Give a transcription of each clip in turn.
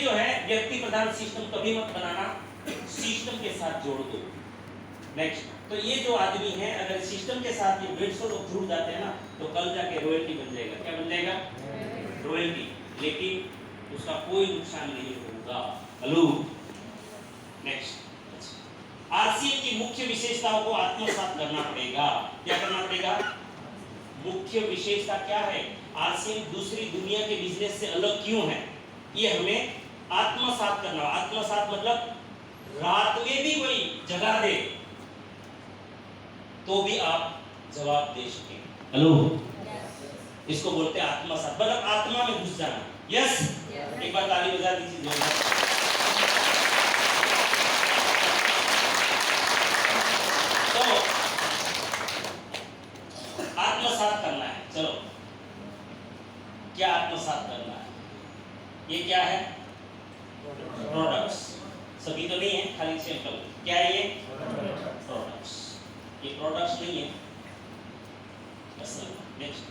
जो है व्यक्ति प्रधान सिस्टम कभी मत बनाना, सिस्टम के साथ जोड़ दो। नेक्स्ट, तो ये जो आदमी है अगर सिस्टम के साथ ये 150 लोग जुड़ जाते हैं ना तो कल जाके रॉयल्टी बन जाएगा। क्या बन जाएगा? रॉयल्टी। लेकिन उसका कोई नुकसान नहीं होगा। हेलो, नेक्स्ट, आरसीएम की मुख्य विशेषताओं को आत्मसात करना पड़ेगा। क्या करना पड़ेगा? मुख्य विशेषता क्या है? आरसीएम दूसरी दुनिया के बिजनेस से अलग क्यों है, ये हमें आत्मसात करना। आत्मसात मतलब रात में भी वही जगा दे तो भी आप जवाब दे सके। हेलो, इसको बोलते हैं आत्मसात, मतलब आत्मा में घुस जाना। यस, एक बार ताली बजा दीजिए जोरदार। तो आत्मसात करना है। चलो, क्या आत्मसात करना है? ये क्या है? प्रोडक्ट्स। सभी तो नहीं है, खाली सैंपल। क्या है ये? प्रोडक्ट्स। ये प्रोडक्ट्स नहीं है असल। नेक्स्ट,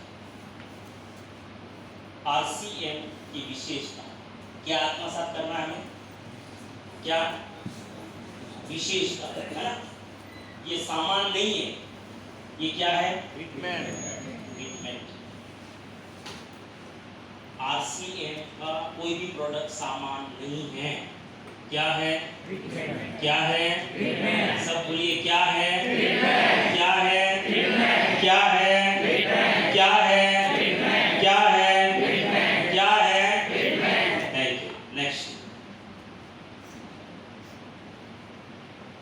आरसीएम की विशेषता क्या आत्मसात करना है हमें? क्या विशेषता है ना? ये सामान नहीं है, ये क्या है? ट्रीटमेंट। आरसीएम का कोई भी प्रोडक्ट सामान नहीं है। क्या है? क्या है? सब बोलिए, क्या है? क्या है? क्या है? क्या है? क्या है? क्या है? Thank you. नेक्स्ट,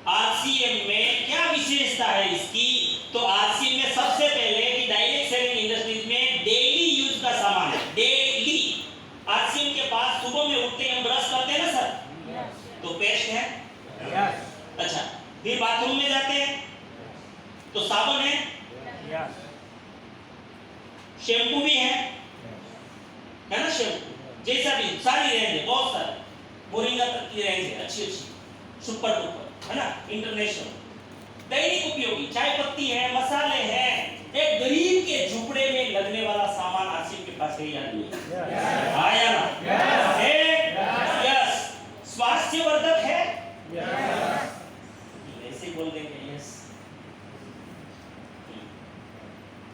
आरसीएम में क्या विशेषता है इसकी? तो आरसीएम में सबसे पहले कि डायरेक्ट सेलिंग इंडस्ट्रीज में डेली यूज का सामान है। डेली आरसीएम के पास सुबह में उठते हम ब्रश करते हैं ना सर, तो पेस्ट है। अच्छा, फिर बाथरूम में जाते हैं तो साबुन है, शैम्पू भी है ना? शैम्पू जैसा भी सारी रेंज है, बहुत सारी, मोरिंगा तक की रेंज है, अच्छी सुपर डुपर, है ना? इंटरनेशनल। दैनिक उपयोगी चाय पत्ती है, मसाले हैं। एक गरीब के झुपड़े में लगने वाला सामान आरसीएम के पास है या नहीं? आया ना? यस। स्वास्थ्यवर्धक है? ऐसे बोल देंगे यस,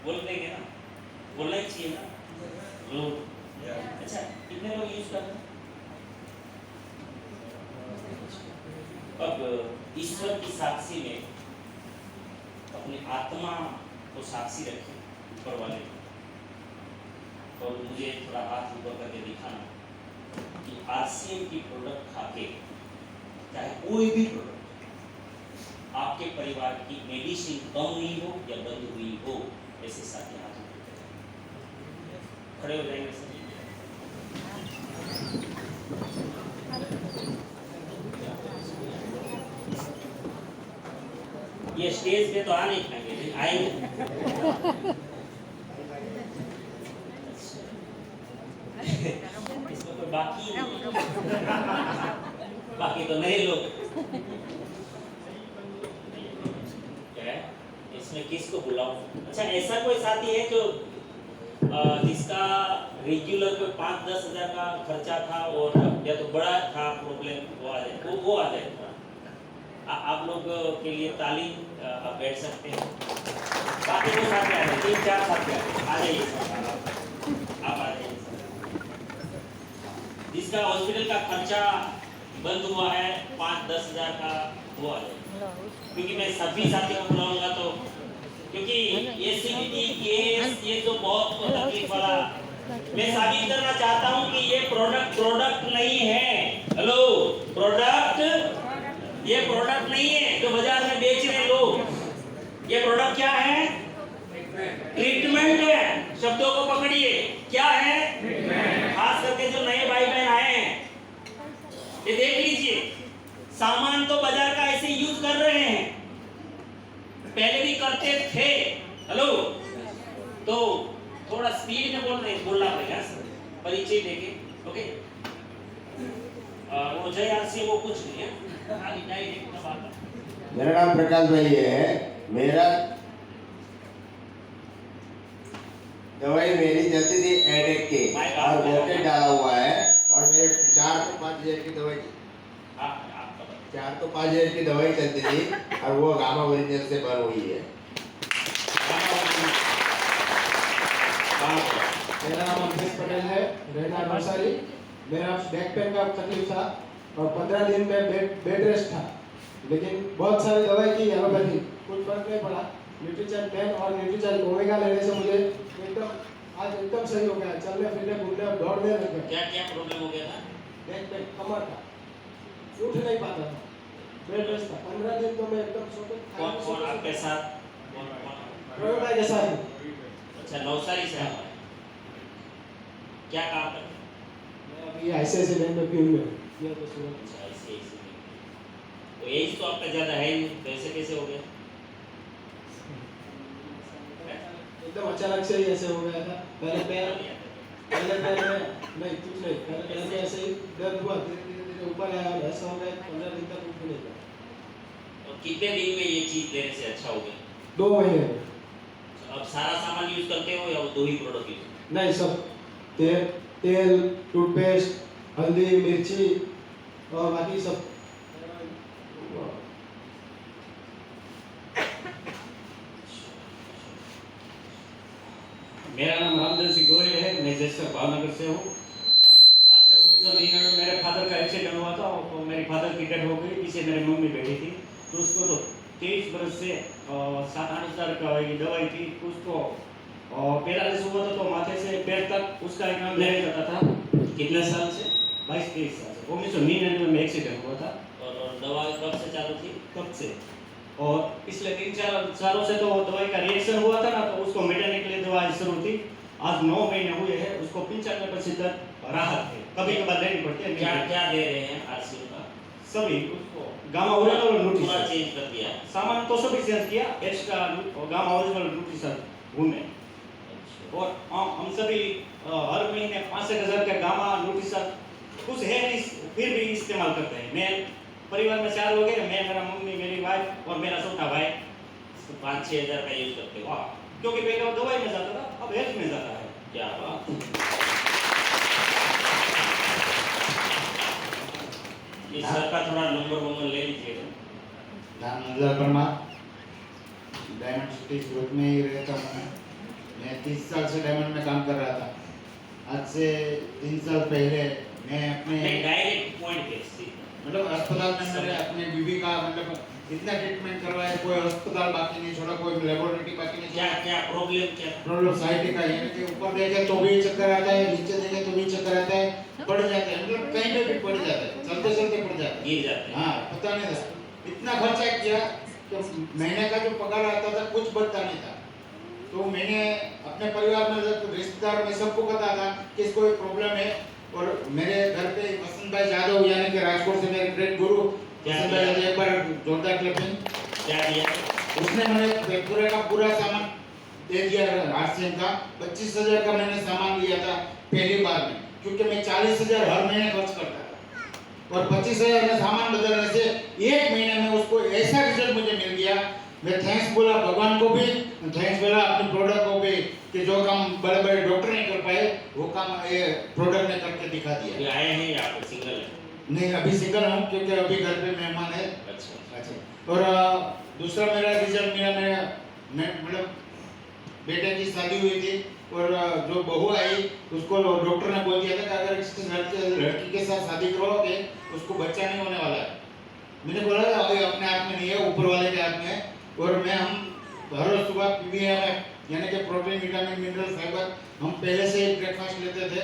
बोल देंगे ना, बोलना ही चाहिए ना लोग। अच्छा, कितने लोग यूज करते हैं? अब ईश्वर की साक्षी में अपनी आत्मा को साक्षी रखें ऊपर वाले, और मुझे थोड़ा हाथ ऊपर करके दिखाना कि आरसीएम की प्रोडक्ट खाके चाहे कोई भी प्रोडक्ट आपके परिवार की मेडिसिन कम हुई हो या बंद हुई हो, ऐसे साथी हाथ खड़े हो जाएंगे सर। ये स्टेज पे तो आ नहीं पाएंगे, आएंगे। इसमें तो बाकी तो नहीं लोग। क्या इसमें किसको बुलाऊं? अच्छा, ऐसा कोई साथी है जो जिसका रेगुलर पे 5-10 हजार का खर्चा था और या तो बड़ा था प्रॉब्लम, वो आ जाए, वो आ जाए। आप लोग के लिए ताली, आप बैठ सकते हैं। बाकी वो साथी आ जाए, 3-4 साथी आ जाइए, आप आ जाइए। जिसका हॉस्पिटल का खर्चा बंद हुआ है 5-10 हजार का, वो आ जाए। क्योंकि मैं सभी साथी को बुलाऊंगा तो, क्योंकि एसिडिटी, गैस, ये तो बहुत तकलीफ वाला, मैं साबित करना चाहता हूं कि ये प्रोडक्ट नहीं है। हेलो, ये प्रोडक्ट नहीं है जो बाजार में बेच रहे लोग। ये प्रोडक्ट क्या है? ट्रीटमेंट है। शब्दों को पकड़िए, क्या है? खास करके जो नए भाई बहन आए हैं, ये देख लीजिए, सामान तो बाजार का ऐसे यूज कर रहे हैं, पहले भी करते थे। हेलो, तो थोड़ा स्पीड में बोलना पड़ेगा, परिचय देके। ओके, वो जय आरसी वो कुछ नहीं है। मेरा नाम प्रकाश भाई है। मेरा दवाई मेरी चलती थी एडेक के और वोल्टेज डाला हुआ है और मेरे 4 तो 5 ईयर की दवाई आपका बताओ। 4 तो 5 ईयर की दवाई चलती थी और वो गामा ओरिजिनल से बन हुई है। मेरा नाम अमरीश पटेल है, रहना नौसारी। मेरा बैक पेन का तकलीफ था और 15 दिन में बेड रेस्ट था, लेकिन बहुत सारी दवाई की एलोपैथी, कुछ फर्क नहीं पड़ा। न्यूट्रीचर 10 और न्यूट्रीचर ओमेगा लेने से मुझे एकदम सही हो गया, चलने फिरने घूमने और दौड़ने लग गया। क्या क्या प्रॉब्लम हो गया था? बैक पेन कमर था, उठ नहीं पाता था, बेड रेस्ट था। 15 दिन तो मैं एकदम कौन कौन आपके साथ? प्रवीण भाई के साथ हूँ। अच्छा, नवसारी से आप आए। क्या काम करते हैं? मैं अभी ICICI बैंक में प्यून में हूँ। ये तो सूरत। अच्छा, ऐसे तो एज तो आपका ज्यादा है नहीं, तो ऐसे कैसे हो गया? एकदम अचानक से ही ऐसे हो गया था। पहले पैर में नहीं, कुछ नहीं, पहले पैर में ऐसे ही दर्द हुआ, धीरे धीरे ऊपर आया और ऐसा हो गया 15 दिन तक उठ नहीं पाया। और कितने दिन में ये चीज लेने से अच्छा हो गया? 2 महीने में। अब सारा सामान यूज करते हो या वो 2 ही प्रोडक्ट यूज? नहीं, सब तेल, टूथपेस्ट, हल्दी, मिर्ची और बाकी सब। मेरा नाम रामदेव सिंह गोयल है, मैं जैसर भावनगर से हूँ। आज से 1999 में मेरे फादर का एक्सीडेंट हुआ था, तो मेरी फादर की डेथ हो गई। पीछे मेरी मम्मी बैठी थी, तो उसको तो 23 बरस से 7-8 हज़ार का ये दवाई थी। उसको पैरालिसिस हुआ था, तो माथे से पैर तक उसका एकदम ले जाता था। कितने साल से? 22-23 साल से। 1999 में एक्सीडेंट हुआ था। और दवा कब से चालू थी? तब से और पिछले 3-4 सालों से तो दवाई का रिएक्शन हुआ था ना, तो उसको मिटाने के लिए दवाई शुरू थी। आज 9 महीने हुए हैं, उसको 95% राहत है। कभी कभार लेनी पड़ती है। क्या क्या दे रहे हैं आरसीयू का? सभी उसको गामा ओरिजिनल और पूरा न्यूट्रीशन चेंज कर दिया है। सामान तो सभी चेंज किया, एक्स्ट्रा गामा ओरिजिनल न्यूट्रीशन घूमे। और हम सभी हर महीने 65 हज़ार का गामा न्यूट्रीशन कुछ है नहीं, फिर भी इस्तेमाल करते हैं। मैं परिवार में 4 लोग हैं, मैं, मेरा मम्मी, मेरी वाइफ और मेरा छोटा भाई। 5-6 हज़ार का यूज करते हो? वाह, क्योंकि पहले वो दवाई में जाता था, अब हेल्थ में जाता है। क्या बात है। इस सर का थोड़ा नंबर ले लीजिएगा। नाम नंदलाल परमार, डायमंड सिटी सूरत में ही रहता हूँ। मैं 30 साल से डायमंड में काम कर रहा था। आज से 3 साल पहले मैं अपने डायरेक्ट पॉइंट पे सीधा। मतलब अस्पताल में मैंने अपने बीवी का मतलब इतना ट्रीटमेंट करवाया, कोई अस्पताल बाकी नहीं छोड़ा, कोई लेबोरेटरी बाकी नहीं क्या छोड़ा। क्या प्रॉब्लम क्या? प्रॉब्लम साइड का यानी कि ऊपर देखे तो भी चक्कर आता है, नीचे देखे तो भी चक्कर आता है, पड़ जाते हैं, मतलब कहीं पे भी पड़ जाता है, चलते चलते पड़ जाता है, गिर जाते हैं। हाँ पता नहीं था। इतना खर्चा किया कि महीने का जो पगार आता था कुछ बचता नहीं था। तो मैंने अपने परिवार में रिश्तेदार में सबको पता था कि इसको एक प्रॉब्लम है। और मेरे घर पे वसंत भाई यादव यानी कि राजकोट से मेरे ग्रेट गुरु वसंत भाई यादव, एक बार जोरदार क्लैपिंग। क्या दिया? उसने मैंने पूरे का पूरा सामान दे दिया आरसीएम का। 25,000 का मैंने सामान लिया था पहली बार में, क्योंकि मैं 40,000 हर महीने खर्च करता था। और 25,000 में सामान बदलने से 1 महीने में उसको ऐसा रिजल्ट मुझे मिल गया। मैं थैंक्स बोला भगवान को भी, थैंक्स बोला अपने प्रोडक्ट को भी, कि जो काम बड़े बड़े डॉक्टर नहीं कर पाए वो काम ये प्रोडक्ट ने करके दिखा दिया। ये आए हैं या आप सिंगल है? नहीं, अभी सिंगल हूँ क्योंकि अभी घर पे मेहमान है। अच्छा। अच्छा। और दूसरा मेरा रिजल्ट मैं मतलब बेटे की शादी हुई थी और जो बहू आई उसको डॉक्टर ने बोल दिया था कि अगर इस लड़की के साथ शादी करोगे उसको बच्चा नहीं होने वाला है। मैंने बोला अभी अपने हाथ में नहीं है, ऊपर वाले के हाथ में है। और हम हर रोज सुबह पीवीएम यानी कि प्रोटीन, विटामिन, मिनरल, फाइबर हम पहले से ही ब्रेकफास्ट लेते थे।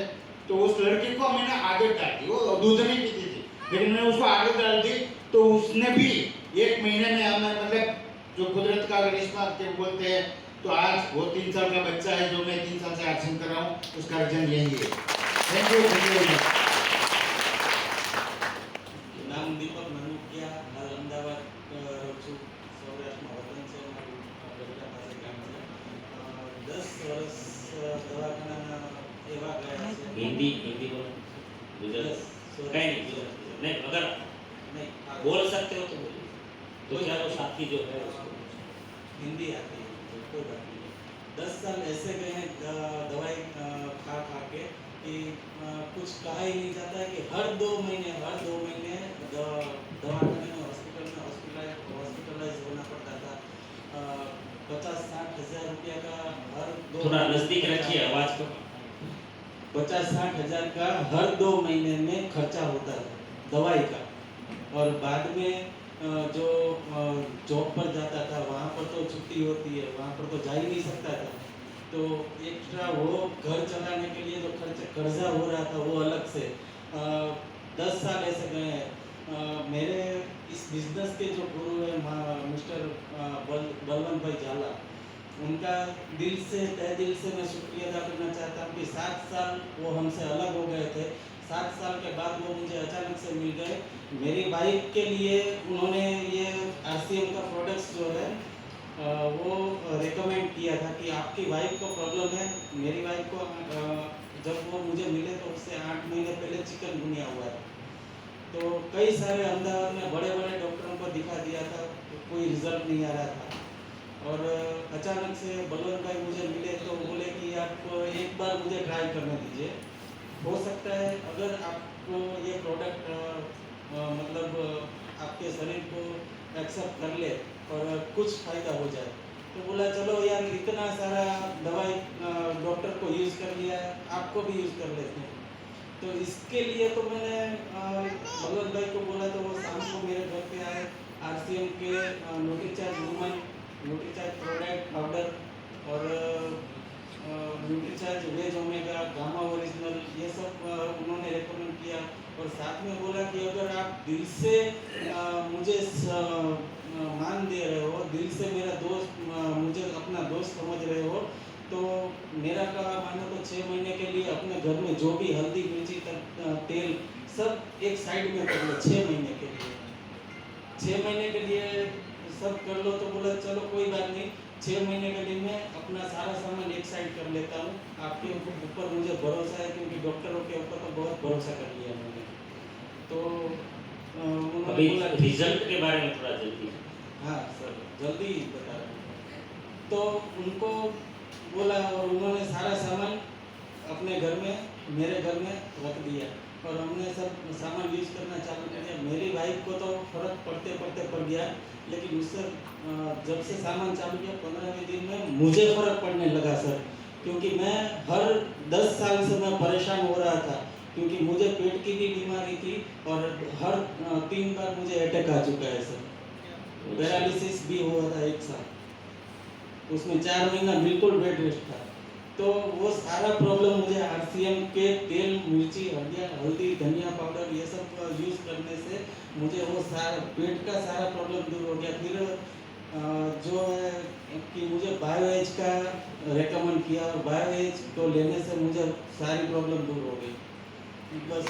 तो उस लड़की को मैंने आदत डाल दी, वो दूध नहीं पीती थी, लेकिन मैंने उसको आदत डाल दी तो उसने भी 1 महीने में हमें मतलब जो कुदरत का करिश्मा के बोलते हैं, तो आज वो 3 साल का बच्चा है जो मैं 3 साल से एक्शन कर रहा हूँ, उसका रिजल्ट यही है। Thank you. નામ દીપક મનુકિયા, હાલ અમદાવાદ રહું છું, સૌરાષ્ટ્રમાં વતન છે મારું, ગઢડા પાસે ગામ છે। 10 વર્ષ દવાખાનાના એવા ગયા છે। हिंदी हिंदी बोलो, गुजरात Sorry. कहीं नहीं, गुजरात नहीं, अगर नहीं, बोल सकते हो तो बोलिए। तो क्या वो साथी जो है उसको हिंदी आती है तो कोई बात नहीं। 10 साल ऐसे गए हैं दवाई खा खा के कि कुछ कहा ही नहीं जाता है कि हर 2 महीने दवाखाने में हॉस्पिटलाइज होना पड़ता था। 50-60 हज़ार रुपया का हर 2 थोड़ा नजदीक रखिए आवाज को। 50-60 हज़ार का हर 2 महीने में खर्चा होता है दवाई का। और बाद में जो जॉब पर जाता था वहाँ पर तो छुट्टी होती है, वहाँ पर तो जा ही नहीं सकता था, तो एक्स्ट्रा वो घर चलाने के लिए जो कर्जा हो रहा था वो अलग से 10 साल ऐसे गए हैं। मेरे इस बिजनेस के जो गुरु है मिस्टर बलवंत भाई झाला, उनका दिल से तहे दिल से मैं शुक्रिया अदा करना चाहता हूँ कि 7 साल वो हमसे अलग हो गए थे। 7 साल के बाद वो मुझे अचानक से मिल गए। मेरी वाइफ के लिए उन्होंने ये RCM का प्रोडक्ट्स जो है वो रेकमेंड किया था कि आपकी वाइफ को प्रॉब्लम है। मेरी वाइफ को जब वो मुझे मिले तो उससे 8 महीने पहले चिकनगुनिया हुआ था। तो कई सारे अहमदाबाद में बड़े बड़े डॉक्टरों को दिखा दिया था, तो कोई रिजल्ट नहीं आ रहा था। और अचानक से बलवंत भाई मुझे मिले तो बोले कि आप एक बार मुझे ट्राई करने दीजिए, हो सकता है अगर आपको ये प्रोडक्ट मतलब आपके शरीर को एक्सेप्ट कर ले और कुछ फ़ायदा हो जाए। तो बोला चलो यार, इतना सारा दवाई डॉक्टर को यूज़ कर लिया है, आपको भी यूज़ कर लेते हैं। तो इसके लिए तो मैंने बलवंत भाई को बोला, तो वो शाम को मेरे घर पे आए। RCM के Nutricharge woman, Nutricharge product powder और Nutricharge veg omega, gamma original, ये सब उन्होंने रेकमेंड किया। और साथ में बोला कि अगर आप दिल से मुझे मान दे रहे हो, दिल से मेरा दोस्त, मुझे अपना दोस्त समझ रहे हो, तो मेरा कहा मानो तो 6 महीने के लिए अपने घर में जो भी हल्दी मिर्ची तेल सब एक साइड में कर लो 6 महीने के लिए। 6 महीने के लिए सब कर लो। तो बोला चलो कोई बात नहीं, 6 महीने के लिए मैं अपना सारा सामान एक साइड कर लेता हूँ। आपके ऊपर मुझे भरोसा है, क्योंकि डॉक्टरों के ऊपर तो बहुत भरोसा कर लिया मैंने। तो उन्होंने अभी बोला रिजल्ट के बारे में थोड़ा जल्दी। हाँ सर, जल्दी बता रहा हूँ। तो उनको बोला और उन्होंने सारा सामान अपने घर में, मेरे घर में रख दिया और हमने सब सामान यूज़ करना चालू कर दिया। मेरी वाइफ को तो फर्क पड़ते पड़ते पड़ गया, लेकिन उससे जब से सामान चालू किया 15वें दिन में मुझे फ़र्क पड़ने लगा सर, क्योंकि मैं हर 10 साल से मैं परेशान हो रहा था, क्योंकि मुझे पेट की भी बीमारी थी और हर 3 बार मुझे अटैक आ चुका है सर। पैरालिसिस भी हुआ था 1 साल, उसमें 4 महीना बिल्कुल बेड रेस्ट था। तो वो सारा प्रॉब्लम मुझे RCM के तेल, मिर्ची, हल्दी, धनिया पाउडर ये सब यूज़ करने से मुझे वो सारा पेट का सारा प्रॉब्लम दूर हो गया। फिर जो है कि मुझे बायोएज का रेकमेंड किया और बायोएज को लेने से मुझे सारी प्रॉब्लम दूर हो गई। बस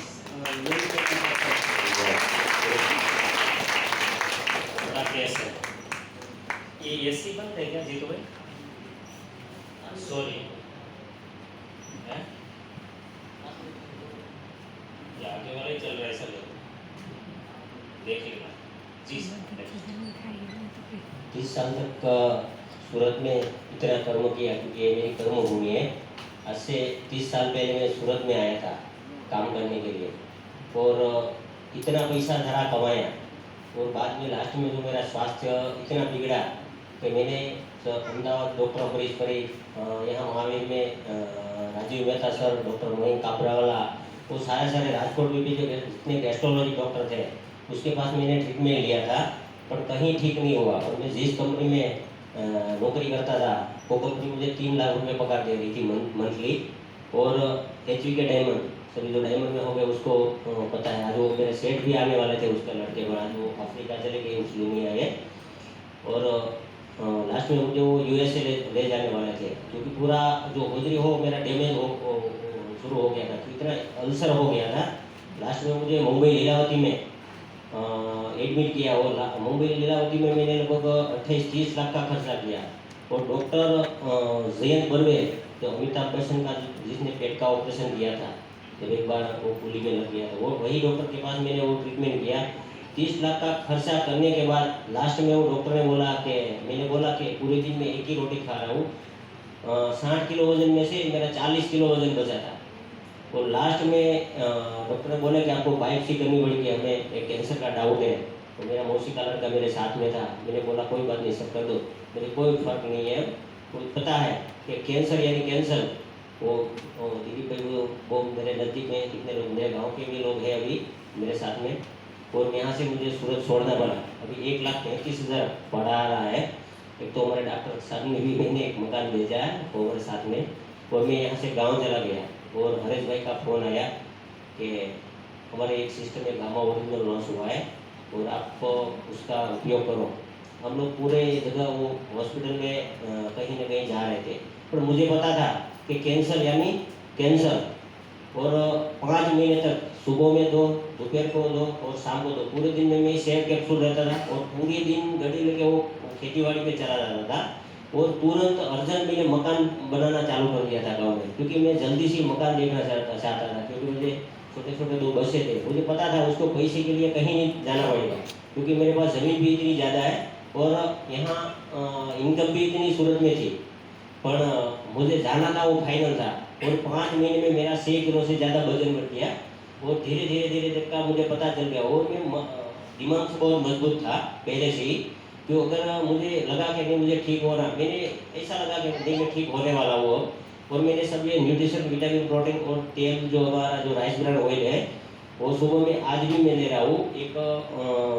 यही कहना चाहता हूँ। ये एसी बंद है क्या जीतू भाई? सॉरी, आगे वाला ही चल रहा है, ऐसा देख लेना जी। 30 साल तक सूरत में इतना कर्म किया, क्योंकि ये मेरी कर्मभूमि है। आज से 30 साल पहले मैं सूरत में आया था काम करने के लिए और इतना पैसा धरा कमाया, और बाद में लास्ट में जो मेरा स्वास्थ्य इतना बिगड़ा कि मैंने अहमदाबाद डॉक्टर परेश परी, यहाँ महावीर में राजीव मेहता सर, डॉक्टर मोहिन कापरावाला, वो सारे राजकोट में भी जो जितने गैस्ट्रोलॉजी डॉक्टर थे उसके पास मैंने ट्रीटमेंट लिया था, पर कहीं ठीक नहीं हुआ। और मैं जिस कंपनी में नौकरी करता था वो कंपनी मुझे 3 लाख रुपए पगार दे रही थी मंथली। और HVK डायमंड, सभी जो डायमंड में हो गए उसको पता है। आज वो मेरे सेठ भी आने वाले थे उसके लड़के, पर आज वो अफ्रीका चले गए, मुस्लिम नहीं आए। और लास्ट में मुझे वो USA ले जाने वाले थे, क्योंकि पूरा जो होजरी हो मेरा डैमेज हो शुरू हो गया था, तो इतना अल्सर हो गया था। लास्ट में मुझे मुंबई लीलावती में एडमिट किया, और मुंबई लीलावती में मैंने लगभग 28-30 लाख का खर्चा किया। और डॉक्टर जयंत बर्वे, जो अमिताभ बच्चन का जिसने पेट का ऑपरेशन किया था, जब एक बार वो पुली में लग गया था, वो वही डॉक्टर के पास मैंने वो ट्रीटमेंट किया। 30 लाख का खर्चा करने के बाद लास्ट में वो डॉक्टर ने बोला कि, मैंने बोला कि पूरे दिन में एक ही रोटी खा रहा हूँ। 60 किलो वजन में से मेरा 40 किलो वजन बचा था। और लास्ट में डॉक्टर ने बोला कि आपको बायोप्सी करनी पड़ेगी, हमें एक कैंसर का डाउट है। तो मेरा मौसी का लड़का मेरे साथ में था, मैंने बोला कोई बात नहीं, सब कर दो, मुझे कोई फर्क नहीं है, मुझे पता है कि कैंसर यानी कैंसर। वो दीदी भाई वो मेरे नज़दीक में कितने लोग, मेरे गांव के भी लोग हैं अभी मेरे साथ में, और यहाँ से मुझे सूरत छोड़ना पड़ा। अभी 1,35,000 भाड़ा आ रहा है। एक तो हमारे डॉक्टर साहब ने भी मैंने एक मकान भेजा है वो हमारे साथ में, और मैं यहाँ से गांव चला गया, और हरेश भाई का फ़ोन आया कि हमारे एक सिस्टम में गामा ओरिजिनल लॉन्च हुआ है और आप उसका उपयोग करो। हम लोग पूरे जगह वो हॉस्पिटल में कहीं ना कहीं जा रहे थे, पर मुझे पता था कि कैंसर यानी कैंसर, और 5 महीने तक सुबह में 2, दोपहर को 2 और शाम को 2, पूरे दिन में मैं सेव कैप्सूल रहता था, और पूरे दिन गाड़ी लेके वो खेतीबाड़ी पे चला जाता था, और तुरंत अर्जेंट मैंने मकान बनाना चालू कर दिया था गाँव में, क्योंकि मैं जल्दी से मकान देखना चाहता था, क्योंकि मुझे छोटे छोटे 2 बच्चे थे, मुझे पता था उसको पैसे के लिए कहीं नहीं जाना पड़ेगा, क्योंकि मेरे पास ज़मीन भी इतनी ज़्यादा है और यहाँ इनकम भी इतनी सूरत में थी, पर मुझे जाना था, वो फाइनल था। और 5 महीने में मेरा 6 किलो से ज़्यादा वजन बढ़ गया, और धीरे धीरे का मुझे पता चल गया, और मैं दिमाग से बहुत मजबूत था पहले से ही, क्यों अगर मुझे लगा कि नहीं मुझे ठीक हो रहा, मैंने ऐसा लगा कि नहीं मैं ठीक होने वाला हूँ, और मैंने सब ये न्यूट्रिशन, विटामिन, प्रोटीन और तेल जो हमारा जो राइस ब्रान ऑयल है वो सुबह में आज भी मैं ले रहा हूँ। एक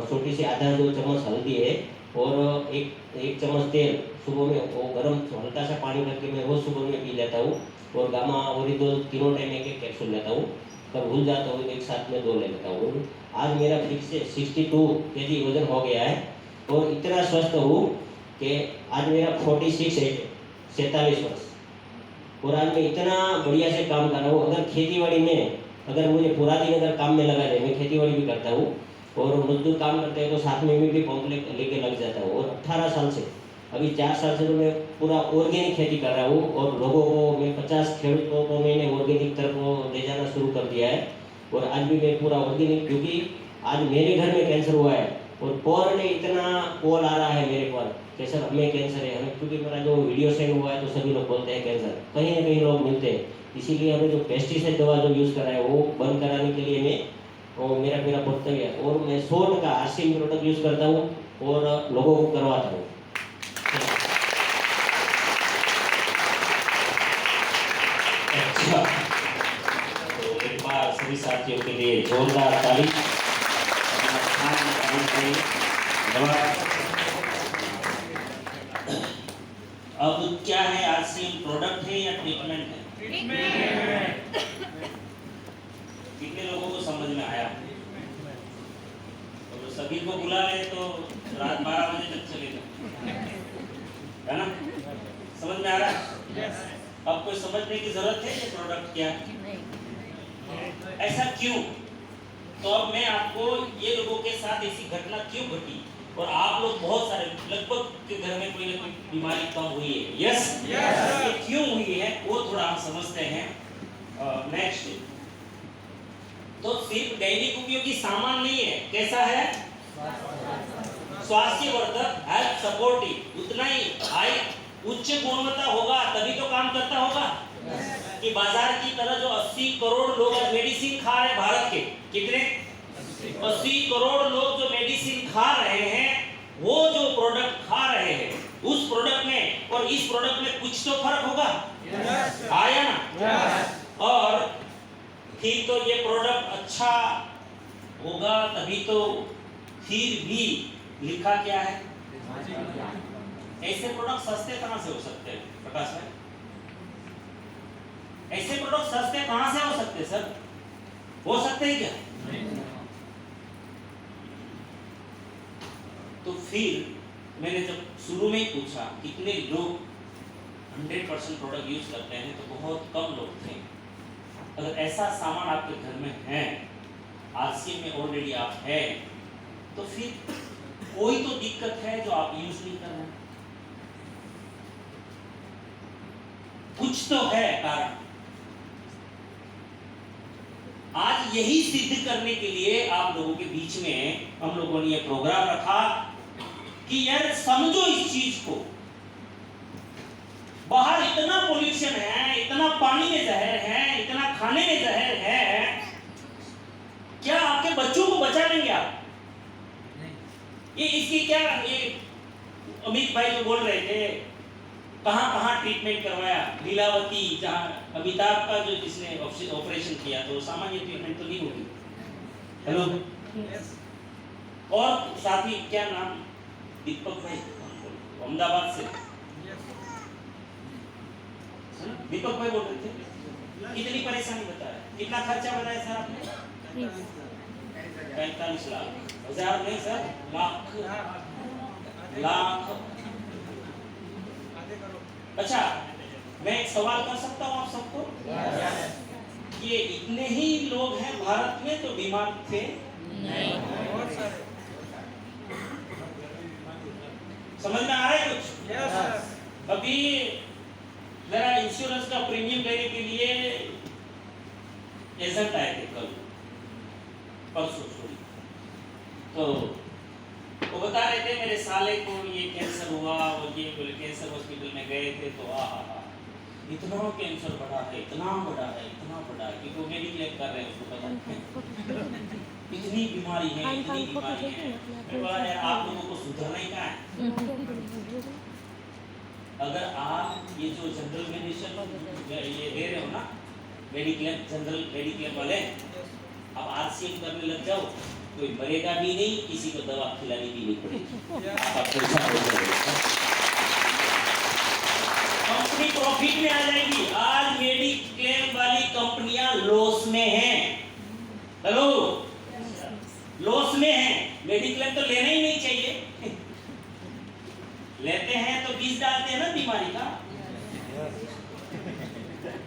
छोटी सी आधा 2 चम्मच हल्दी है और एक चम्मच तेल सुबह में वो गर्म हल्का सा पानी करके मैं रोज सुबह में पी लेता हूँ, और गामा ओरिजिनल तीनों टाइम एक कैप्सूल लेता हूँ, कब भूल जाता हूँ एक साथ में 2 ले लेता हूँ। आज मेरा फिक्स 62 kg वजन हो गया है, और इतना स्वस्थ हूँ कि आज मेरा 46 है, 47 वर्ष, और आज मैं इतना बढ़िया से काम कर रहा हूँ। अगर खेतीबाड़ी में अगर मुझे पूरा दिन अगर काम में लगा जाए, मैं खेतीबाड़ी भी करता हूँ और मजदूर काम करते हैं तो साथ में मैं भी पंप लेके लग जाता हूँ, और 18 साल से अभी 4 साल से तो मैं पूरा ऑर्गेनिक खेती कर रहा हूँ, और लोगों को मैं 50 खेडूतों को मैंने ऑर्गेनिक तरफ ले जाना शुरू कर दिया है, और आज भी मैं पूरा ऑर्गेनिक, क्योंकि आज मेरे घर में कैंसर हुआ है और पर डे इतना कॉल आ रहा है मेरे पर कि सर हमें कैंसर है, हमें, क्योंकि मेरा जो वीडियो सेंड हुआ है तो सभी लोग बोलते हैं कैंसर, कहीं ना कहीं लोग मिलते हैं, इसीलिए हमें जो पेस्टिसाइड दवा जो यूज़ कर रहा है वो बंद कराने के लिए मैं और मेरा कर्तव्य है, और मैं 100% RCM प्रोडक्ट यूज़ करता हूँ और लोगों को करवाता हूँ। अच्छा, तो एक बार सभी साथियों के लिए जोरदार ताली। अब क्या है, RCM प्रोडक्ट है या ट्रीटमेंट है? कितने लोगों को समझ में आया? तो सभी को बुला ले तो रात 12 बजे तक चलेगा, है ना? समझ में आ रहा है? अब कोई समझने की जरूरत है ये प्रोडक्ट क्या है, ऐसा क्यों? तो अब मैं आपको ये लोगों के साथ ऐसी घटना क्यों घटी, और आप लोग बहुत सारे लगभग के घर में कोई ना कोई बीमारी कम हुई है, यस, ये क्यों हुई है वो थोड़ा हम समझते हैं। नेक्स्ट, तो सिर्फ दैनिक उपयोगी सामान नहीं है, कैसा है? स्वास्थ्यवर्धक, हेल्थ सपोर्टिव, उतना ही हाई उच्च गुणवत्ता होगा तभी तो काम करता होगा। कि बाजार की तरह जो 80 करोड़ लोग मेडिसिन खा रहे हैं, भारत के कितने 80 करोड़ लोग जो मेडिसिन खा रहे हैं, वो जो प्रोडक्ट खा रहे हैं उस प्रोडक्ट में और इस प्रोडक्ट में कुछ तो फर्क होगा, आया ना? और फिर तो ये प्रोडक्ट अच्छा होगा तभी तो, फिर भी लिखा क्या है? ऐसे प्रोडक्ट सस्ते कहां से हो सकते हैं प्रकाश भाई? ऐसे प्रोडक्ट सस्ते कहां से हो सकते सर? हो सकते हैं क्या? तो फिर मैंने जब शुरू में ही पूछा कितने लोग 100% प्रोडक्ट यूज करते हैं, तो बहुत कम लोग थे। अगर ऐसा सामान आपके घर में है, RCM में ऑलरेडी आप है, तो फिर कोई तो दिक्कत है जो आप यूज नहीं कर रहे हैं, कुछ तो है कारण। आज यही सिद्ध करने के लिए आप लोगों के बीच में हम लोगों ने यह प्रोग्राम रखा कि यार समझो इस चीज को। बाहर इतना पोल्यूशन है, इतना पानी में जहर है, इतना खाने में जहर है, क्या आपके बच्चों को बचा लेंगे आप? ये इसकी क्या, ये अमित भाई जो बोल रहे थे कहाँ ट्रीटमेंट करवाया, लीलावती जहाँ अमिताभ का जो जिसने ऑपरेशन किया तो सामान्य ट्रीटमेंट तो नहीं होगी। हेलो, और साथी क्या नाम, दीपक भाई अहमदाबाद से, दीपक भाई बोल रहे थे कितनी परेशानी बता रहे, कितना खर्चा बताया सर आपने? 45 लाख, हजार नहीं सर, लाख। अच्छा, मैं एक सवाल कर सकता हूँ आप सबको? ये इतने ही लोग हैं भारत में तो बीमार थे? नहीं। समझ में आ रहा है कुछ? अभी जरा इंश्योरेंस का प्रीमियम लेने के लिए एजेंट आए थे कल परसों, तो वो बता रहे थे मेरे साले को ये कैंसर हुआ और ये बोले कैंसर हॉस्पिटल में गए थे तो इतना कैंसर बढ़ा है, इतना बड़ा है, इतना बड़ा है कि वो मेडिक्लेम कर रहे हैं उसको पता इतनी बीमारी है, इतनी बीमारी है। मैं बोला यार आप लोगों को सुधरना ही कहाँ है? अगर आप ये जो जनरल मेडिसिन ये दे रहे हो ना, मेडिक्लेम, जनरल मेडिक्लेम वाले, अब आरसीएम करने लग जाओ, कोई मरेगा भी नहीं, किसी को दवा खिलानी भी नहीं पड़ेगी, कंपनी प्रॉफिट में आ जाएगी। आज मेडिक्लेम वाली कंपनियां लॉस में हैं। हेलो, लॉस में हैं। मेडिक्लेम तो लेना ही नहीं चाहिए, लेते हैं तो बीज डालते हैं ना बीमारी का।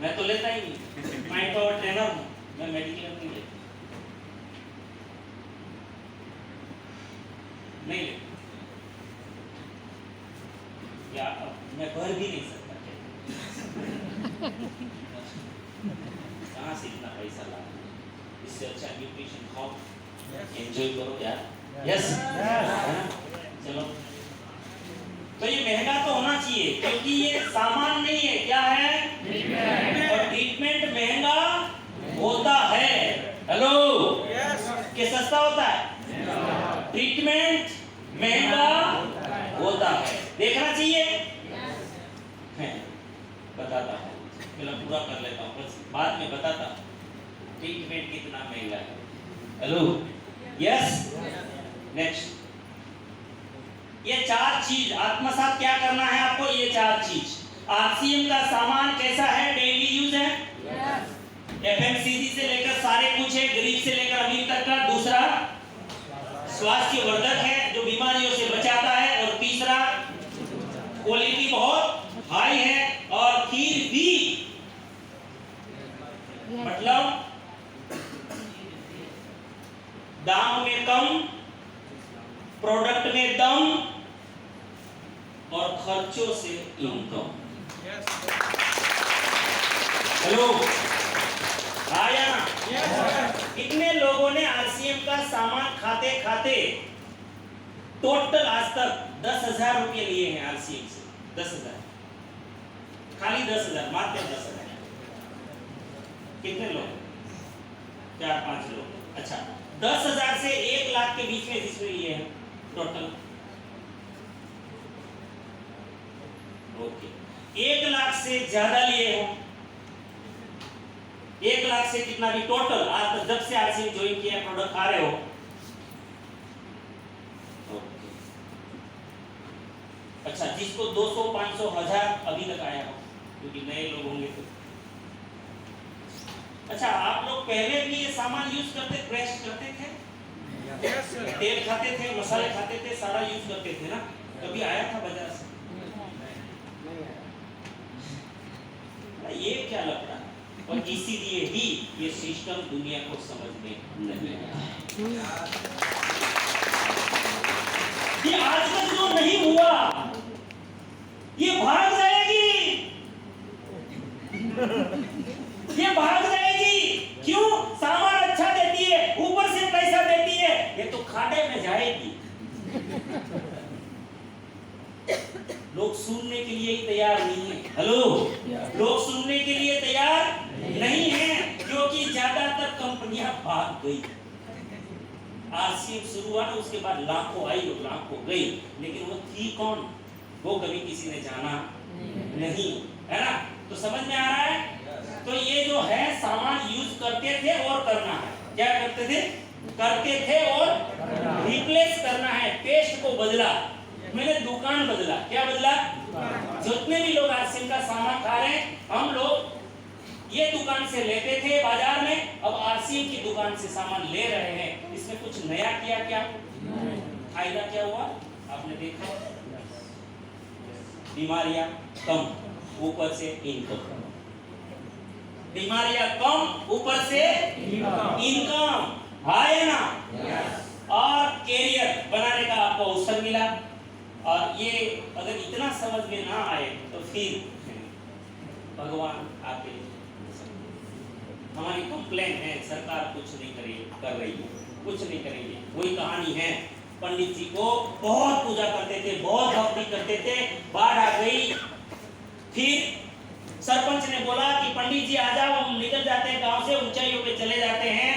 मैं तो लेता ही नहीं, माइंड पावर ट्रेनर हूं, मैं मेडिक्लेम नहीं लेता, नहीं लेता, या मैं भर भी नहीं सकता। कहाँ से इतना पैसा ला, इससे अच्छा न्यूट्रिशन खाओ, एंजॉय करो यार। यस, चलो। तो ये महंगा तो होना चाहिए क्योंकि ये सामान नहीं है, क्या है? और ट्रीटमेंट महंगा होता है। हेलो, कि सस्ता होता है? ट्रीटमेंट महंगा होता है, देखना चाहिए। बताता हूँ, पहले पूरा कर लेता हूँ, बस बाद में बताता हूँ ट्रीटमेंट कितना महंगा है। Hello, yes, next. ये 4 चीज आत्मसात क्या करना है आपको, ये 4 चीज। आरसीएम का सामान कैसा है, डेली यूज है, एफएमसीजी से लेकर सारे कुछ है, गरीब से लेकर अमीर तक का। दूसरा, स्वास्थ्य वर्धक है जो बीमारियों से बचाता है। और तीसरा, क्वालिटी बहुत हाई है। और फिर भी मतलब दाम में कम, प्रोडक्ट में दम और खर्चों से इनकम। हेलो, आया ना? कितने लोगों ने आरसीएम का सामान खाते खाते टोटल आज तक 10,000 रुपये लिए हैं आरसीएम से? 10,000, खाली 10,000, मात्र 10,000। कितने लोग? 4-5 लोग। अच्छा, 10,000 से 1 लाख के बीच में जिसमें लिए हैं टोटल, ओके। 1 लाख से ज्यादा लिए हो, 1 लाख से कितना भी टोटल आज जब से आरसीएम ज्वाइन किया प्रोडक्ट खा रहे हो, ओके। अच्छा, जिसको 200, 500, 1000 अभी तक आया हो, क्योंकि नए लोग होंगे तो। अच्छा, आप लोग पहले भी ये सामान यूज करते, पेस्ट करते थे? तेल खाते थे, मसाले खाते थे, सारा यूज करते थे ना? कभी आया था बाजार से? ये क्या लगता है? और इसीलिए ही ये सिस्टम दुनिया को समझ में नहीं आया। ये आज तक जो नहीं हुआ ये भाग जाएगी, ये भाग जाएगी। क्यों? सामान अच्छा देती है, ऊपर से पैसा देती है, ये तो खाने में जाएगी। लोग सुनने के लिए ही तैयार नहीं है। हेलो, लोग सुनने के लिए तैयार नहीं है। भाग गई। आरसीएम शुरू हुआ ना, उसके बाद लाखों आई और लाखों गई, लेकिन वो थी कौन, वो कभी किसी ने जाना नहीं, है ना। तो समझ में आ रहा है। तो ये जो है सामान यूज करते थे और करना है, क्या करते थे, करते थे और रिप्लेस करना है। पेस्ट को बदला, मैंने दुकान बदला, क्या बदला, जितने भी लोग आरसीएम का सामान खा रहे हैं, हम लोग ये दुकान से लेते थे बाजार में, अब आरसीएम की दुकान से सामान ले रहे हैं। इसमें कुछ नया किया क्या, फायदा क्या हुआ आपने देखा, बीमारियां कम, ऊपर से इनकम, बीमारियां कम, ऊपर से इनकम, है ना। और कैरियर बनाने का आपको अवसर मिला। और ये अगर इतना समझ में ना आए तो फिर भगवान आके, हमारी कंप्लेन है सरकार कुछ नहीं कर रही है, कुछ नहीं करेंगे। वही कहानी है, पंडित जी को बहुत पूजा करते थे, बहुत भक्ति करते थे, बाढ़ आ गई, फिर सरपंच ने बोला कि पंडित जी आ जाओ, हम निकल जाते हैं गांव से, ऊंचाइयों पे चले जाते हैं,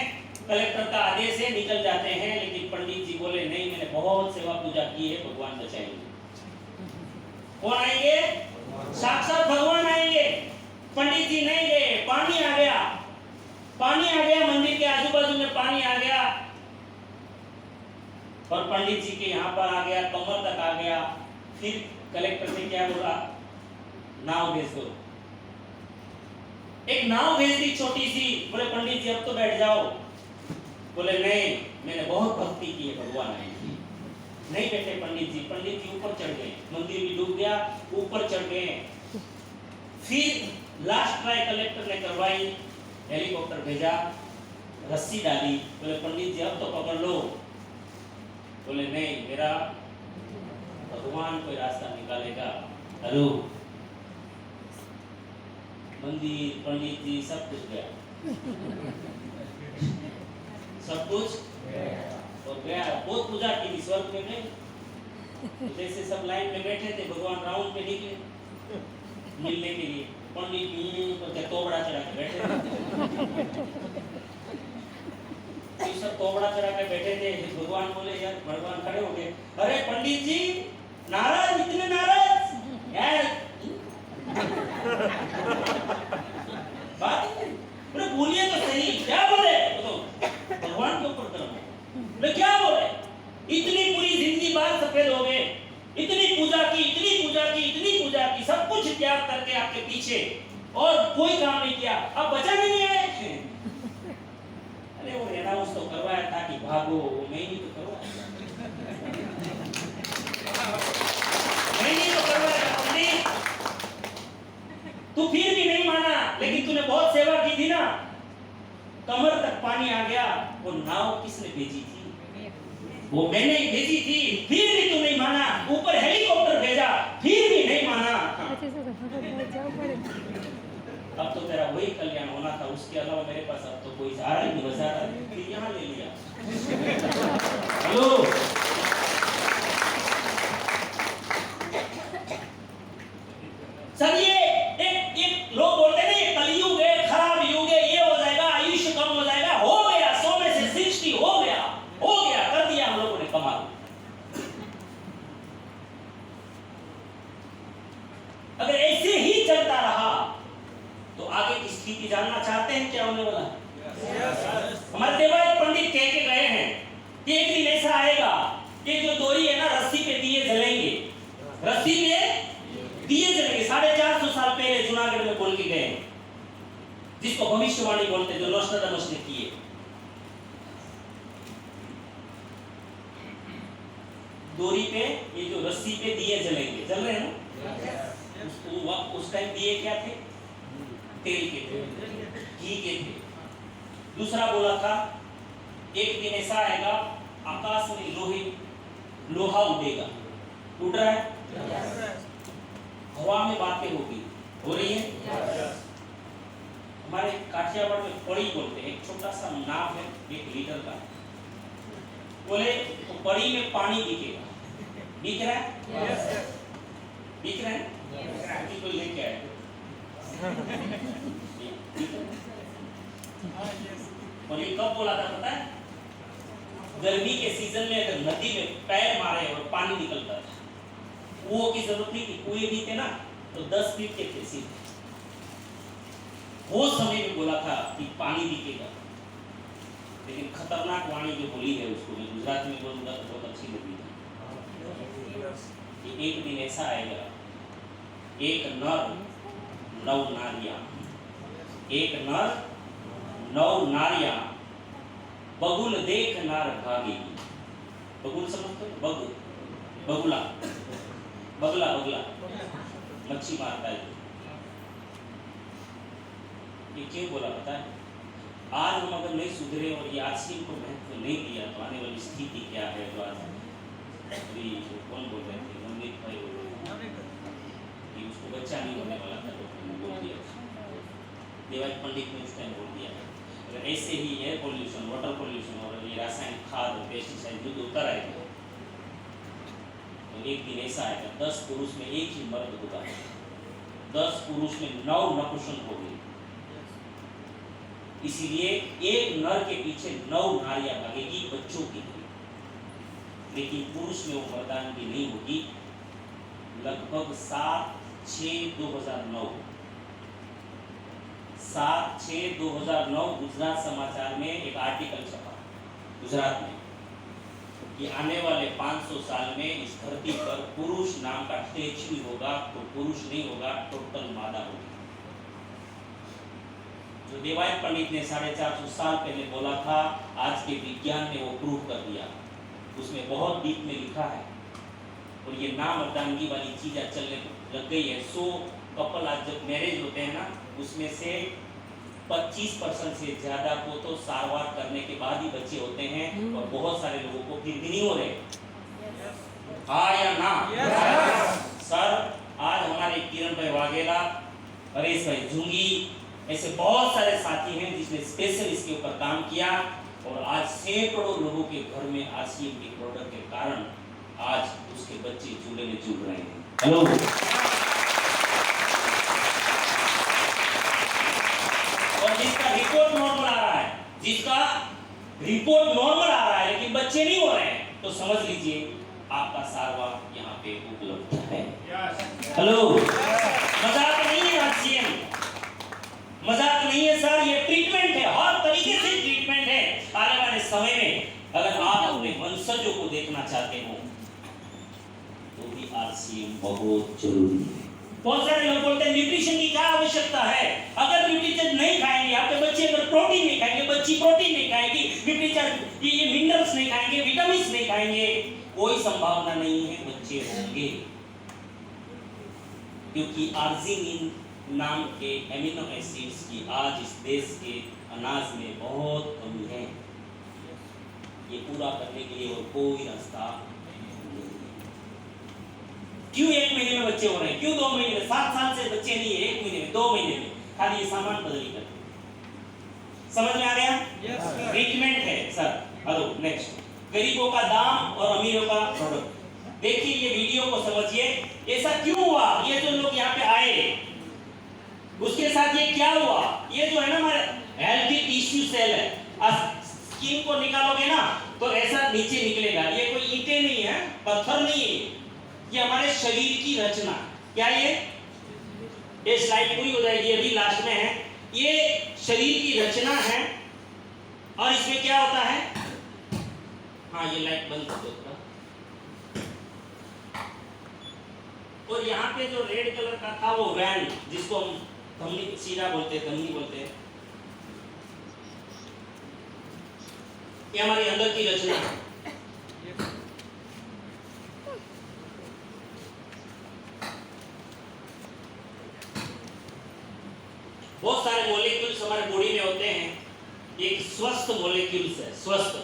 कलेक्टर का आदेश है, निकल जाते हैं। लेकिन पंडित जी बोले नहीं, मैंने बहुत सेवा पूजा की है, भगवान बचाएंगे। कौन आएंगे, साक्षात भगवान आएंगे। पंडित जी नहीं गए, पानी आ गया, पानी आ गया, मंदिर के आजू बाजू में पानी आ गया, और पंडित जी के यहाँ पर आ गया, कमर तक आ गया। फिर कलेक्टर ने क्या बोला, नाव भेज दो। एक नाव भेज दी छोटी सी, बोले पंडित जी अब तो बैठ जाओ। बोले नहीं, मैंने बहुत भक्ति की है, भगवान आएंगे। नहीं बैठे पंडित जी, पंडित जी ऊपर चढ़ गए, मंदिर भी डूब गया, ऊपर चढ़ गए। फिर लास्ट ट्राई कलेक्टर ने करवाई, हेलीकॉप्टर भेजा, रस्सी डाली, बोले पंडित जी अब तो पकड़ लो। बोले नहीं, मेरा भगवान कोई रास्ता निकालेगा। हेलो, मंदिर, पंडित जी सब कुछ गया, सब कुछ और गया। बहुत पूजा की, स्वर्ग में गए। जैसे सब लाइन में बैठे थे, भगवान राउंड पे निकले मिलने के लिए। पंडित जी तोबड़ा चढ़ा के बैठे थे, सब तोबड़ा चढ़ा के बैठे थे। भगवान बोले, यार भगवान खड़े हो गए, अरे पंडित जी नाराज, इतने नाराज यार, बात बोले बोलिए तो सही, क्या बोले, तो भगवान के ऊपर कर्म, बोले क्या बोले, इतनी पूरी जिंदगी बाल सफेद हो गए, इतनी पूजा की, इतनी पूजा की, इतनी पूजा की, सब कुछ त्याग करके आपके पीछे, और कोई काम नहीं किया, अब बचा नहीं है। अरे वो अनाउंस तो करवाया था कि भागो, वो मैं ही तो करवाया, मैं ही तो करवाया था। तू फिर भी नहीं माना, लेकिन तूने बहुत सेवा की थी ना, कमर तक पानी आ गया। वो नाव किसने भेजी थी, वो मैंने ही भेजी थी, फिर भी तू नहीं माना। ऊपर हेलीकॉप्टर भेजा, फिर भी नहीं माना। अब तो तेरा वही कल्याण होना था, उसके अलावा मेरे पास अब तो कोई सहारा ही नहीं बचा था, फिर यहाँ ले लिया। हेलो, सर ये एक लोग बोलते हैं ये कलयुग है, खराब युग है, ये हो जाएगा, आयुष्य कम हो जाएगा। हो गया, 100 में से 60 हो गया, कर दिया हम लोगों ने कमाल। अगर ऐसे ही चलता रहा तो आगे की स्थिति जानना चाहते हैं क्या होने वाला है? हमारे देवायत पंडित कह के गए हैं कि एक दिन ऐसा आएगा कि जो डोरी है ना, रस्सी पे दिए जलेंगे, रस्सी पे दिए जलेंगे। 450 साल पहले जूनागढ़ में बोल के गए, जिसको भविष्यवाणी बोलते, जो नोस्ट्राडामस ने किए। डोरी पे, ये जो रस्सी पे दिए जलेंगे, जल रहे हैं ना? उस टाइम दिए क्या थे? तेल के थे, घी के थे। दूसरा बोला था एक दिन ऐसा आएगा, आकाश में लोहा उड़ेगा, उड़ रहा है, हवा में बातें होगी, हो रही है। हमारे काठियावाड़ में पड़ी बोलते हैं, एक छोटा सा नाव है 1 लीटर का, बोले तो पड़ी में पानी दिखेगा, दिख रहा है, दिख रहा है, कोई लेके आए और ये कब बोला था पता है? गर्मी के सीजन में अगर नदी में पैर मारे और पानी निकलता था, कुओं की जरूरत नहीं थी, कुएं भी थे ना तो 10 फीट के थे सीधे। वो समय में बोला था कि पानी दिखेगा। लेकिन खतरनाक वाणी जो बोली है उसको मैं गुजरात में बोलूंगा तो बहुत अच्छी लगी कि एक दिन ऐसा आएगा, एक नर 9 नारियां, एक नर 9 नारियां बगुल देख नार भागेगी। बगुल समझते हो? बगुला बगला मच्छी मारता है। ये क्यों बोला पता है? आज हम अगर नहीं सुधरे और ये आरसीएम को महत्व नहीं दिया तो आने वाली स्थिति क्या है? जो आज अभी कौन बोल रहे थे, नवनीत भाई बोल रहे थे कि उसको बच्चा नहीं होने वाला था, डॉक्टर ने बोल दिया, देवाई पंडित ने उस टाइम बोल दिया। अगर ऐसे ही एयर पोल्यूशन, वाटर पोल्यूशन और ये रासायनिक खाद और पेस्टिसाइड युद्ध उतर आएगा तो एक दिन ऐसा आएगा 10 पुरुष में एक ही मर्द होगा, 10 पुरुष में 9 नपुंसक हो गए। इसीलिए एक नर के पीछे 9 नारियां भागेगी बच्चों के लिए, लेकिन पुरुष में वो मर्दानगी नहीं होगी। लगभग 7/6/2009 7/6/2009 गुजरात समाचार में एक आर्टिकल छपा गुजरात में कि आने वाले 500 साल में इस धरती पर पुरुष नाम का स्टेच्यू होगा तो पुरुष नहीं होगा, टोटल मादा होगी। जो देवायत पंडित ने 450 साल पहले बोला था, आज के विज्ञान ने वो प्रूव कर दिया। उसमें बहुत डीप में लिखा है। और ये नामर्दानगी वाली चीज आज चलने लग गई है। 100 कपल आज जब मैरिज होते हैं ना, उसमें से 25% से ज्यादा को तो सारवार करने के बाद ही बच्चे होते हैं और बहुत सारे लोगों को फिर भी नहीं हो रहे। हाँ या ना? सर, आज हमारे किरण भाई वाघेला, हरीश भाई झुंगी, ऐसे बहुत सारे साथी हैं जिसने स्पेशल इसके ऊपर काम किया और आज सैकड़ों लोगों के घर में आरसीएम के प्रोडक्ट के कारण आज उसके बच्चे झूले में झूल रहे हैं। हेलो, और जिसका रिपोर्ट नॉर्मल आ रहा है, लेकिन बच्चे नहीं हो रहे हैं, तो समझ लीजिए आपका सारवा यहाँ पे उपलब्ध है। हेलो, मजाक नहीं है आरसीएम, मजाक नहीं है सर, ये ट्रीटमेंट है, हर तरीके से ट्रीटमेंट है। आने वाले समय में अगर आप अपने वंशजों को देखना चाहते हो तो भी आरसीएम बहुत जरूरी है। बहुत सारे लोग बोलते हैं न्यूट्रिशन की क्या आवश्यकता है? अगर न्यूट्रिशन नहीं खाएंगे, आपके बच्चे अगर प्रोटीन नहीं खाएंगे, बच्ची प्रोटीन नहीं खाएगी, न्यूट्रिशन ये मिनरल्स नहीं खाएंगे, विटामिन्स नहीं खाएंगे, कोई संभावना नहीं है बच्चे होंगे। क्योंकि आर्जिनिन नाम के एमिनो एसिड्स की आज इस देश के अनाज में बहुत कमी है। ये पूरा करने के लिए और कोई रास्ता नहीं है। क्यों 1 महीने में बच्चे हो रहे हैं? क्यों 2 महीने में? 7 साल से बच्चे नहीं है 1 महीने में, 2 महीने में, खाली ये सामान बदली करते। समझ में आ गया? ट्रीटमेंट है सर। हेलो, नेक्स्ट, गरीबों का दाम और अमीरों का प्रोडक्ट। देखिए ये वीडियो को समझिए, ऐसा क्यों हुआ? ये जो लोग यहाँ पे आए उसके साथ ये क्या हुआ? ये जो है ना हमारे हेल्थी टिश्यू सेल है, स्किन को निकालोगे ना तो ऐसा नीचे निकलेगा। ये कोई ईंटें नहीं है, पत्थर नहीं है, ये हमारे शरीर की रचना। क्या ये स्लाइड पूरी हो जाएगी, अभी लास्ट में है। ये शरीर की रचना है और इसमें क्या होता है? हाँ, ये लाइट बंद कर दो। और यहाँ पे जो रेड कलर का था वो वैन, जिसको हम धमनी सीधा बोलते हैं, धमनी बोलते हैं, ये हमारे अंदर की रचना है। बहुत सारे मॉलिक्यूल्स हमारे बॉडी में होते हैं। एक स्वस्थ मॉलिक्यूल्स है, स्वस्थ,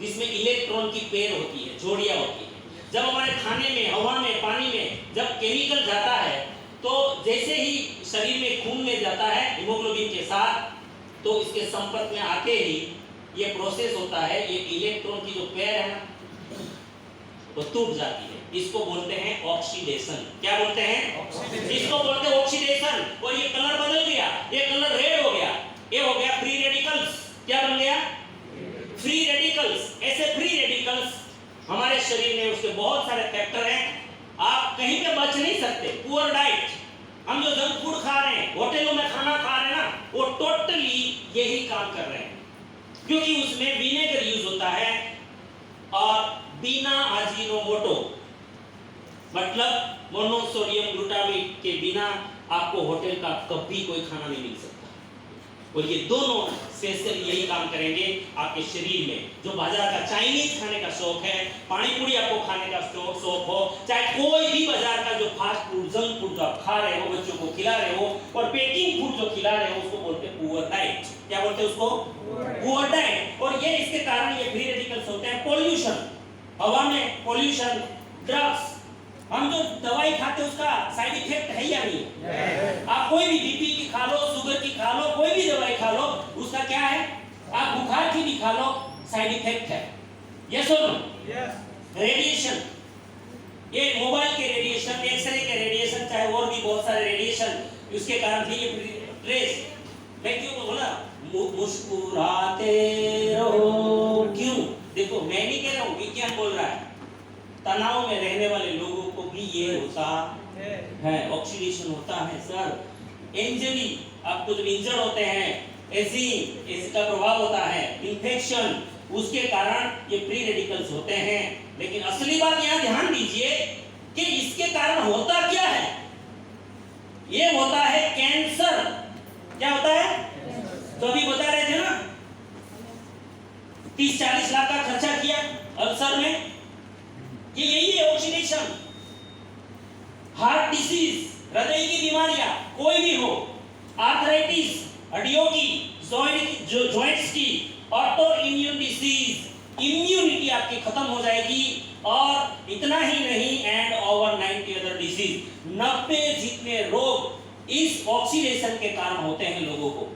जिसमें इलेक्ट्रॉन की पेयर होती है, जोड़ियां होती है। जब हमारे खाने में, हवा में, पानी में जब केमिकल जाता है तो जैसे ही शरीर में खून में जाता है हीमोग्लोबिन के साथ, तो इसके संपर्क में आते ही ये प्रोसेस होता है, ये इलेक्ट्रॉन की जो पेयर है ना वो टूट जाती है। इसको बोलते हैं ऑक्सीडेशन। क्या बोलते हैं? इसको बोलते हैं ऑक्सीडेशन। और ये कलर बदल गया, ये कलर रेड हो गया, ये हो गया फ्री रेडिकल्स। क्या बन गया? सारे फैक्टर हैं, आप कहीं पे बच नहीं सकते। पुअर डाइट, हम जो जंक फूड खा रहे हैं, होटलों में खाना खा रहे हैं ना, वो टोटली यही काम कर रहे हैं, क्योंकि उसमें विनेगर यूज होता है और बिना अजीनोमोटो मतलब मोनोसोडियम ग्लूटामेट के बिना आपको होटल का कभी कोई खाना नहीं मिल सकता। और ये दोनों स्पेशल यही काम करेंगे आपके शरीर में। जो बाजार का चाइनीज खाने का शौक है, पानी पूरी आपको खाने का शौक हो, चाहे कोई भी बाजार का जो फास्ट फूड जंक फूड आप खा रहे हो, बच्चों को खिला रहे हो, और पैकिंग फूड जो खिला रहे हो, उसको बोलते हैं पुअर डाइट। क्या बोलते हैं उसको? Poor diet. और ये इसके कारण ये फ्री रेडिकल्स होते हैं। पोल्यूशन, हवा में पोल्यूशन, ड्रग्स, हम जो दवाई खाते हैं उसका साइड इफेक्ट है या नहीं? आप कोई भी बीपी की खा लो, शुगर की खा लो, कोई भी दवाई खा लो, उसका क्या है? आप बुखार की भी खा लो, साइड इफेक्ट है। यस और नो? रेडिएशन, ये मोबाइल के रेडिएशन, एक्सरे के रेडिएशन, चाहे और भी बहुत सारे रेडिएशन, उसके कारण भी ये स्ट्रेस। मैं क्यों बोला मुस्कुराते रहो? क्यों? देखो मैं नहीं कह रहा हूँ, विज्ञान बोल रहा है। तनाव में रहने वाले लोगों को भी ये होता है, ऑक्सीडेशन होता है सर। इंजरी, आपको जब इंजर्ड होते हैं, इसका प्रभाव होता है, इन्फेक्शन, उसके कारण ये फ्री रेडिकल्स होते हैं। लेकिन असली बात यहाँ ध्यान दीजिए कि इसके कारण होता क्या है? ये होता है कैंसर। क्या होता है? तो अभी बता रहे थे ना, 30-40 लाख का खर्चा किया अल्सर में, ये यही है ऑक्सीडेशन। हार्ट डिसीज, हृदय की बीमारियां कोई भी हो, आर्थराइटिस, हड्डियों की, जॉइंट्स की, ऑटो इम्यून डिसीज, इम्यूनिटी आपकी खत्म हो जाएगी। और इतना ही नहीं, एंड ओवर 90 अदर डिसीज, 90 जितने रोग इस ऑक्सीडेशन के कारण होते हैं लोगों को।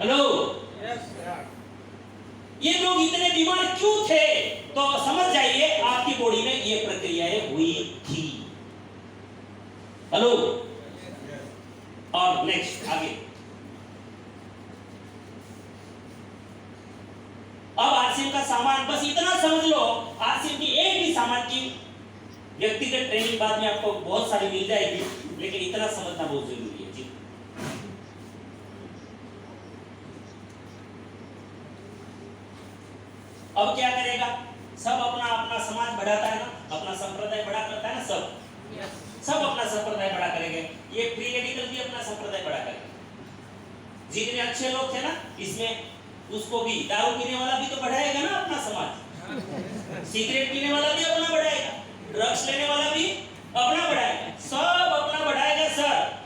हेलो, ये लोग इतने बीमार क्यों थे? तो समझ जाइए आपकी बॉडी में ये प्रक्रियाएं हुई थी। हेलो, और नेक्स्ट आगे। अब आरसीएम का सामान, बस इतना समझ लो, आरसीएम की एक भी सामान की व्यक्तिगत ट्रेनिंग बाद में आपको बहुत सारी मिल जाएगी, लेकिन इतना समझना बहुत जरूरी है जी। अब क्या करेगा? सब अपना अपना समाज बढ़ाता है ना, अपना संप्रदाय बड़ा करता है ना, सब अपना संप्रदाय बड़ा करेंगे। ये फ्री रेडिकल भी अपना संप्रदाय बड़ा करेगा। जितने अच्छे लोग थे ना इसमें, उसको भी, दारू पीने वाला भी तो बढ़ाएगा ना अपना समाज, सिगरेट पीने वाला भी अपना बढ़ाएगा, ड्रग्स लेने वाला भी अपना बढ़ाएगा, सब अपना बढ़ाएगा सर।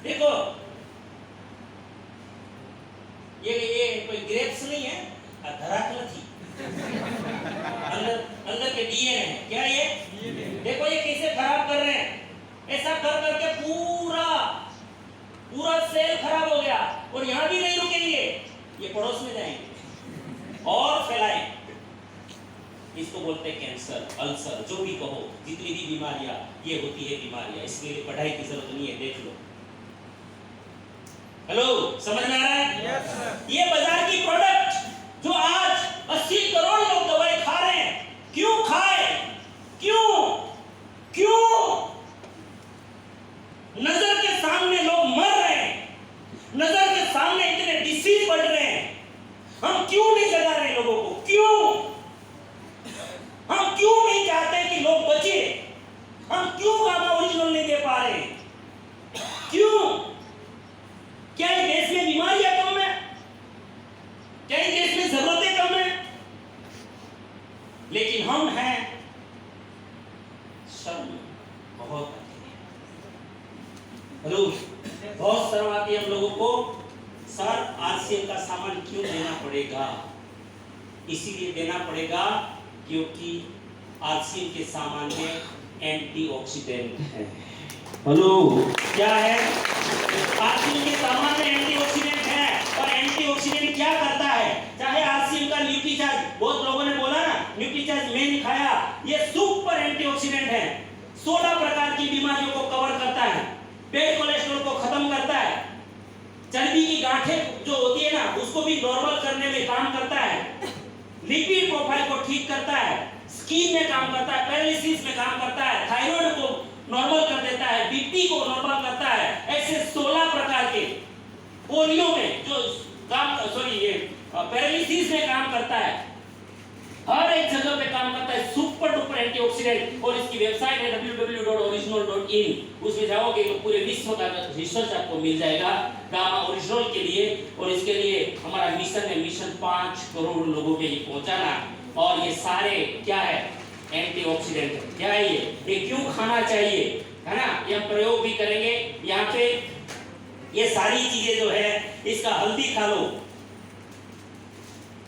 देखो ये कोई ग्रेप्स नहीं है, धराकल थी, अंदर के डीएनए है। क्या ये? देखो ये कैसे खराब कर रहे हैं। ऐसा कर करके पूरा सेल खराब हो गया। और यहाँ भी नहीं रुकेंगे, ये पड़ोस में जाएंगे और फैलाएंगे। इसको बोलते हैं कैंसर, अल्सर, जो भी कहो, जितनी भी बीमारियां ये होती है बीमारियां। इसलिए पढ़ाई की जरूरत नहीं है, देख लो। हेलो, समझ में आ रहा है? yes, ये बाजार की प्रोडक्ट जो आज 80 करोड़ लोग दवाई खा रहे हैं, क्यों खाए? क्यों? नजर के सामने लोग मर रहे हैं, नजर के सामने इतने डिसीज बढ़ रहे हैं, हम क्यों नहीं जगा रहे लोगों को? हम क्यों नहीं चाहते कि लोग बचे? हम क्यों गामा ओरिजिनल नहीं दे पा रहे? क्यों? क्या इस देश में बीमारियां कम है? क्या इस देश में जरूरतें कम है? लेकिन हम हैं शर्म बहुत आती है। हेलो, बहुत शर्म आती है हम लोगों को। सर, आरसीएम का सामान क्यों देना पड़ेगा? इसीलिए देना पड़ेगा क्योंकि आरसीएम के सामान में एंटीऑक्सीडेंट है। हेलो, क्या है? आरसीएम के सामान में एंटीऑक्सीडेंट है। और एंटीऑक्सीडेंट क्या करता है? चाहे आरसीएम का न्यूट्रीचार्ज, बहुत लोगों ने बोला ना न्यूट्रीचार्ज मैंने खाया, ये सुपर एंटीऑक्सीडेंट है। 16 प्रकार की बीमारियों को कवर करता है, बैड कोलेस्ट्रॉल को खत्म करता है, चर्बी की गांठें जो होती है ना उसको भी नॉर्मल करने में काम करता है, लिपिड प्रोफाइल को ठीक करता है, स्किन में काम करता है, पैरालिसिस में काम करता है, थायराइड को नॉर्मल कर देता है, बीपी को नॉर्मल करता है। ऐसे 16 प्रकार के पोलियो में जो काम ये पैरालिसिस में काम करता है, हर एक जगह पे काम करता है, सुपर डुपर एंटीऑक्सीडेंट। और इसकी वेबसाइट है www.original.in, उसमें जाओगे तो पूरे विश्व का रिसर्च आपको मिल जाएगा गामा ओरिजिनल के लिए। और इसके लिए हमारा मिशन है, मिशन 5 करोड़ लोगों के लिए पहुंचाना। और ये सारे क्या है, एंटीऑक्सीडेंट है। क्या है ये क्यों खाना चाहिए, है ना, ये हम प्रयोग भी करेंगे यहाँ पे। ये सारी चीजें जो है, इसका हल्दी खा लो,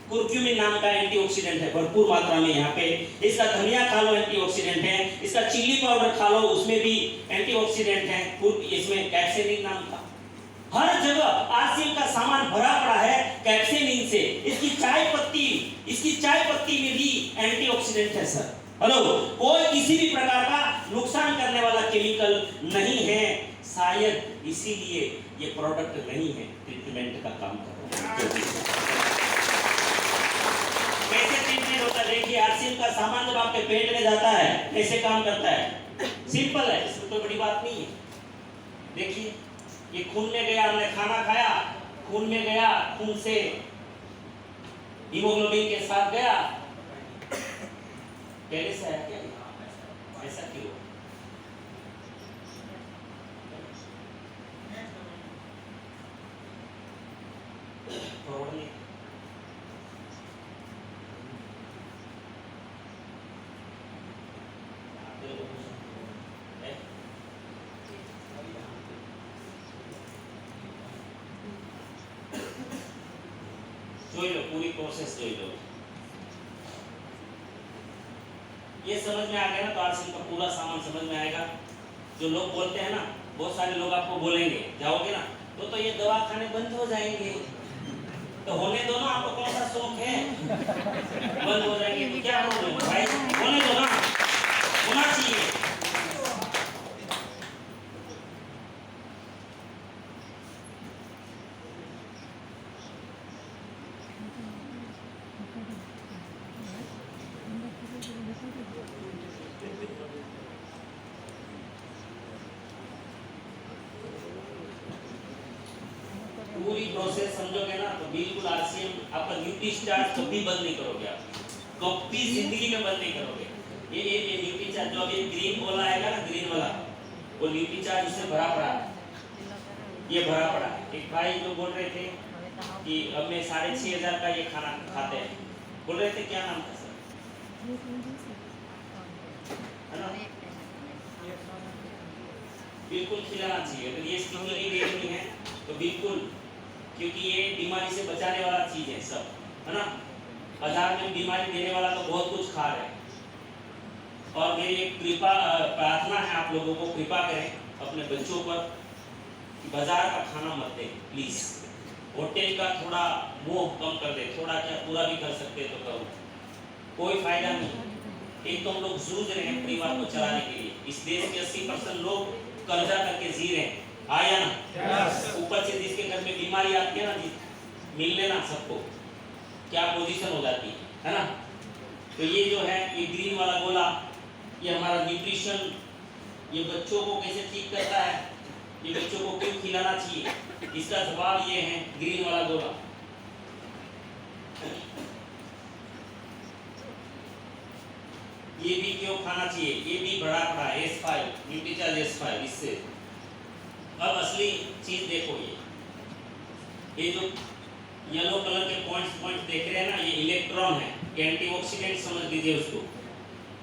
कुरक्यूमिन नाम का एंटीऑक्सीडेंट है भरपूर मात्रा में यहाँ पे। इसका धनिया खा लो, एंटीऑक्सीडेंट है। इसका चिली पाउडर खा लो, उसमें भी एंटीऑक्सीडेंट है। इसमें कैप्सेनिन नाम का, हर जगह आरसीएम का सामान भरा पड़ा है कैप्सेनिन से। इसकी चाय पत्ती में भी एंटीऑक्सीडेंट है सर। हेलो, कोई किसी भी प्रकार का नुकसान करने वाला केमिकल नहीं है। शायद इसीलिए ये प्रोडक्ट नहीं है, ट्रीटमेंट का काम कर रहा है। कैसे ट्रीटमेंट होता है देखिए, आरसीएम का सामान जब आपके पेट में जाता है कैसे काम करता है, सिंपल है, इसमें कोई बड़ी बात नहीं है। देखिए ये खून में गया, हमने खाना खाया, खून में गया, खून से हीमोग्लोबिन के साथ गया, पहले से है क्या ऐसा क्यों? જોઈ લો પૂરી પ્રોસેસ જોઈ લો। ये समझ में आ गया ना, तो आरसीएम का पूरा सामान समझ में आएगा। जो लोग बोलते हैं ना, बहुत सारे लोग आपको बोलेंगे, जाओगे ना तो ये दवाखाने बंद हो जाएंगे। तो होने दो ना, आपको कौन सा शौक है बंद हो जाएंगे तो क्या प्रॉब्लम है भाई, होने दो ना, होना चाहिए। पूरी प्रोसेस समझोगे ना तो बिल्कुल आरसीएम आपका न्यूट्रीचार्ज कभी बंद नहीं करोगे आप, कभी जिंदगी में बंद नहीं करोगे। ये न्यूट्रीचार्ज जो अभी ग्रीन वाला आएगा ना, ग्रीन वाला, वो न्यूट्रीचार्ज इससे भरा पड़ा है, ये भरा पड़ा है। एक भाई जो बोल रहे थे कि अब मैं 6,500 का ये खाना खाते हैं, बोल रहे थे, क्या नाम था सर, है ना? बिल्कुल खिलाना चाहिए। अगर ये स्थिति नहीं देखनी है तो बिल्कुल, क्योंकि ये बीमारी से बचाने वाला चीज है सब, है ना। बाजार में बीमारी देने वाला तो बहुत कुछ खा रहे हैं। और मेरी एक प्रार्थना है, आप लोगों को कृपा करें अपने बच्चों पर कि बाजार का खाना मत दें प्लीज। होटल का थोड़ा मोह कम कर दे, थोड़ा क्या पूरा भी कर सकते तो करो, कोई फायदा नहीं। एक तो हम लोग जूझ रहे हैं परिवार को चलाने के लिए। इस देश के 80% लोग कर्जा करके जी रहे हैं, आया ना, ऊपर से जिसके घर में बीमारी आती है ना, मिल लेना सबको क्या पोजीशन हो जाती है ना। तो ये जो है, ये ग्रीन वाला गोला, ये हमारा न्यूट्रिशन, ये बच्चों को कैसे ठीक करता है, ये बच्चों को क्यों खिलाना चाहिए, इसका जवाब ये है, ग्रीन वाला गोला। ये भी क्यों खाना चाहिए, ये भी बड़ा पड़ा S5, न्यूट्रीचार्ज S5। इससे अब असली चीज देखो, ये जो येलो कलर के पॉइंट्स देख रहे हैं ना, ये इलेक्ट्रॉन है, एंटीऑक्सीडेंट समझ लीजिए उसको।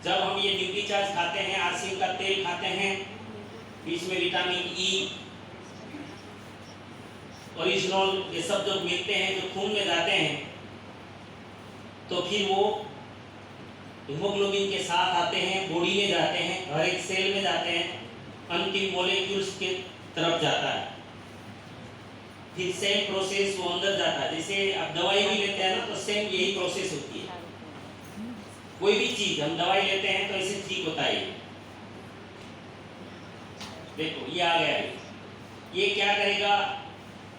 जब हम ये न्यूट्रीचार्ज खाते हैं, आरसीएम का तेल खाते हैं, बीच में विटामिन ई, ओरिजिनल, ये सब जब मिलते हैं, जो खून में जाते हैं, तो फिर वो हीमोग्लोबिन के साथ आते हैं, बॉडी में जाते हैं, हर एक सेल में जाते हैं, अंतिम मॉलिक्यूल्स के तरफ जाता है। फिर सेम प्रोसेस वो अंदर जाता है। जैसे आप दवाई भी लेते हैं ना, तो सेम यही प्रोसेस होती है। कोई भी चीज हम दवाई लेते हैं तो इसे ठीक होता है। देखो ये आ गया है, ये क्या करेगा,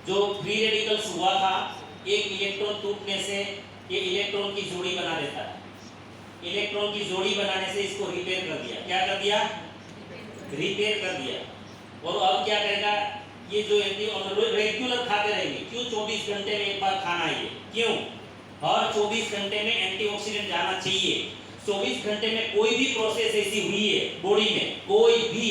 जो फ्री रेडिकल्स हुआ था, एक इलेक्ट्रॉन टूटने से ये इलेक्ट्रॉन की जोड़ी बना देता है। इलेक्ट्रॉन की जोड़ी बनाने से इसको रिपेयर कर दिया। क्या कर दिया? रिपेयर कर दिया। और अब क्या करेगा? ये जो रेगुलर खाते रहेंगे। क्यों? 24 घंटे में एक बार खाना है। क्यों? हर 24 घंटे में एंटीऑक्सीडेंट जाना चाहिए। 24 घंटे में कोई भी प्रोसेस ऐसी हुई है बॉडी में, कोई भी,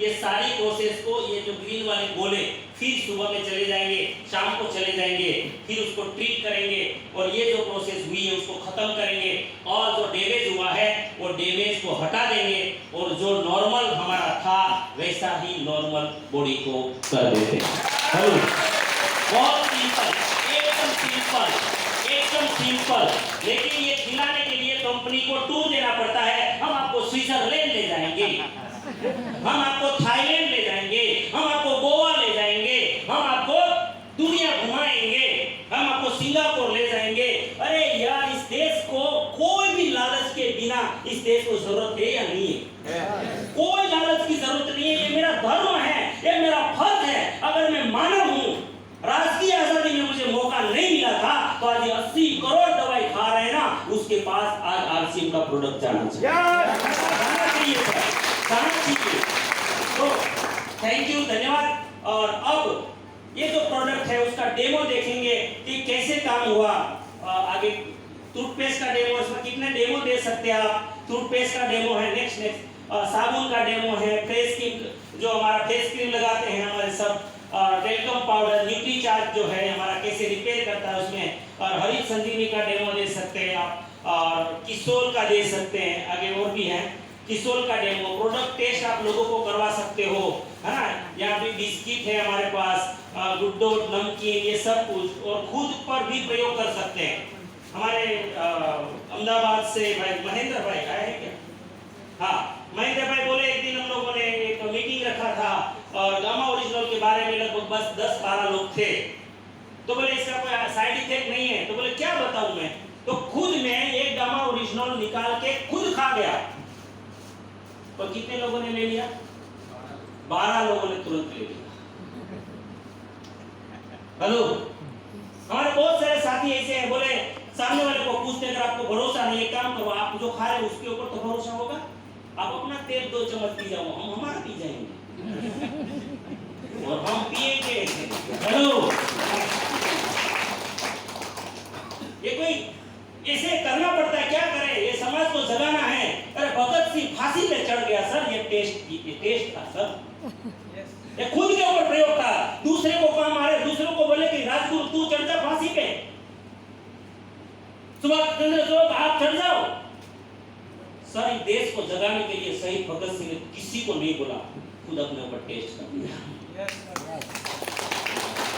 ये सारी प्रोसेस को ये जो ग्रीन वाले गोले फिर सुबह में चले जाएंगे, शाम को चले जाएंगे, फिर उसको ट्रीट करेंगे और ये जो प्रोसेस हुई है उसको खत्म करेंगे और जो डैमेज हुआ है वो डैमेज को हटा देंगे और जो नॉर्मल हमारा था वैसा ही नॉर्मल बॉडी को कर देते हैं। बहुत सिंपल, एकदम सिंपल, एकदम सिंपल। लेकिन ये खिलाने के लिए कंपनी को टूर देना पड़ता है। हम आपको स्विट्जरलैंड ले जाएंगे, हम आपको थाईलैंड ले जाएंगे, हम आपको गोवा ले जाएंगे, हम आपको दुनिया घुमाएंगे, हम आपको सिंगापुर ले जाएंगे। अरे यार, इस देश को कोई भी लालच के बिना इस देश को जरूरत है या नहीं है? कोई लालच की जरूरत नहीं है। ये मेरा धर्म है, ये मेरा फर्ज है। अगर मैं मानव हूँ, राष्ट्रीय आजादी में मुझे मौका नहीं मिला था तो आज 80 करोड़ दवाई खा रहे हैं ना, उसके पास आज आरसीएम का प्रोडक्ट जाना चाहिए। तो थैंक यू, धन्यवाद। और अब ये जो प्रोडक्ट है उसका डेमो देखेंगे कि कैसे काम हुआ। आगे टूथपेस्ट का डेमो, इसमें कितने डेमो दे सकते हैं आप? टूथपेस्ट का डेमो है, नेक्स्ट साबुन का डेमो है, फेस क्रीम जो हमारा फेस क्रीम लगाते हैं हमारे सब, टेलकम पाउडर, न्यूट्री चार्ज जो है हमारा कैसे रिपेयर करता है उसमें, और हरित संजीवनी का डेमो दे सकते हैं आप, और किसोल का दे सकते हैं। आगे और भी है, किसोल का डेमो, प्रोडक्ट टेस्ट आप लोगों को करवा सकते हो, है ना। यहाँ पे बिस्किट है हमारे पास, गुड्डो, नमकीन, ये सब कुछ, और खुद पर भी प्रयोग कर सकते हैं। हमारे अहमदाबाद से भाई महेंद्र भाई आए हैं क्या? हाँ, महेंद्र भाई बोले एक दिन हम लोगों ने एक मीटिंग रखा था और गामा ओरिजिनल के बारे में लगभग बस 10-12 लोग थे। तो बोले इसका कोई साइड इफेक्ट नहीं है। तो बोले क्या बताऊं मैं? तो खुद मैं एक गामा ओरिजिनल निकाल के खुद खा गया। तो कितने लोगों ने ले लिया? 12 लोगों ने तुरंत ले लिया। हेलो, हमारे बहुत सारे साथी ऐसे हैं, बोले सामने वाले को पूछते अगर आपको भरोसा नहीं है, काम करो, आप जो खा रहे हैं उसके ऊपर तो भरोसा होगा, आप अपना तेल 2 चम्मच पी जाओ, हम हमारा पी जाएंगे और हम पिएंगे। हेलो, ये कोई ऐसे करना पड़ता है, क्या करें? ये समाज को जगाना है। अरे भगत सिंह फांसी पे चढ़ गया सर, ये टेस्ट था सर, ये खुद के ऊपर प्रयोग था। दूसरे को काम मारे, दूसरों को बोले कि राजगुरु तू चढ़ जा फांसी पे, सुभाष चंद्र बोस आप चढ़ जाओ। सर, इस देश को जगाने के लिए शहीद भगत सिंह ने किसी को नहीं बोला, खुद अपने ऊपर टेस्ट कर दिया।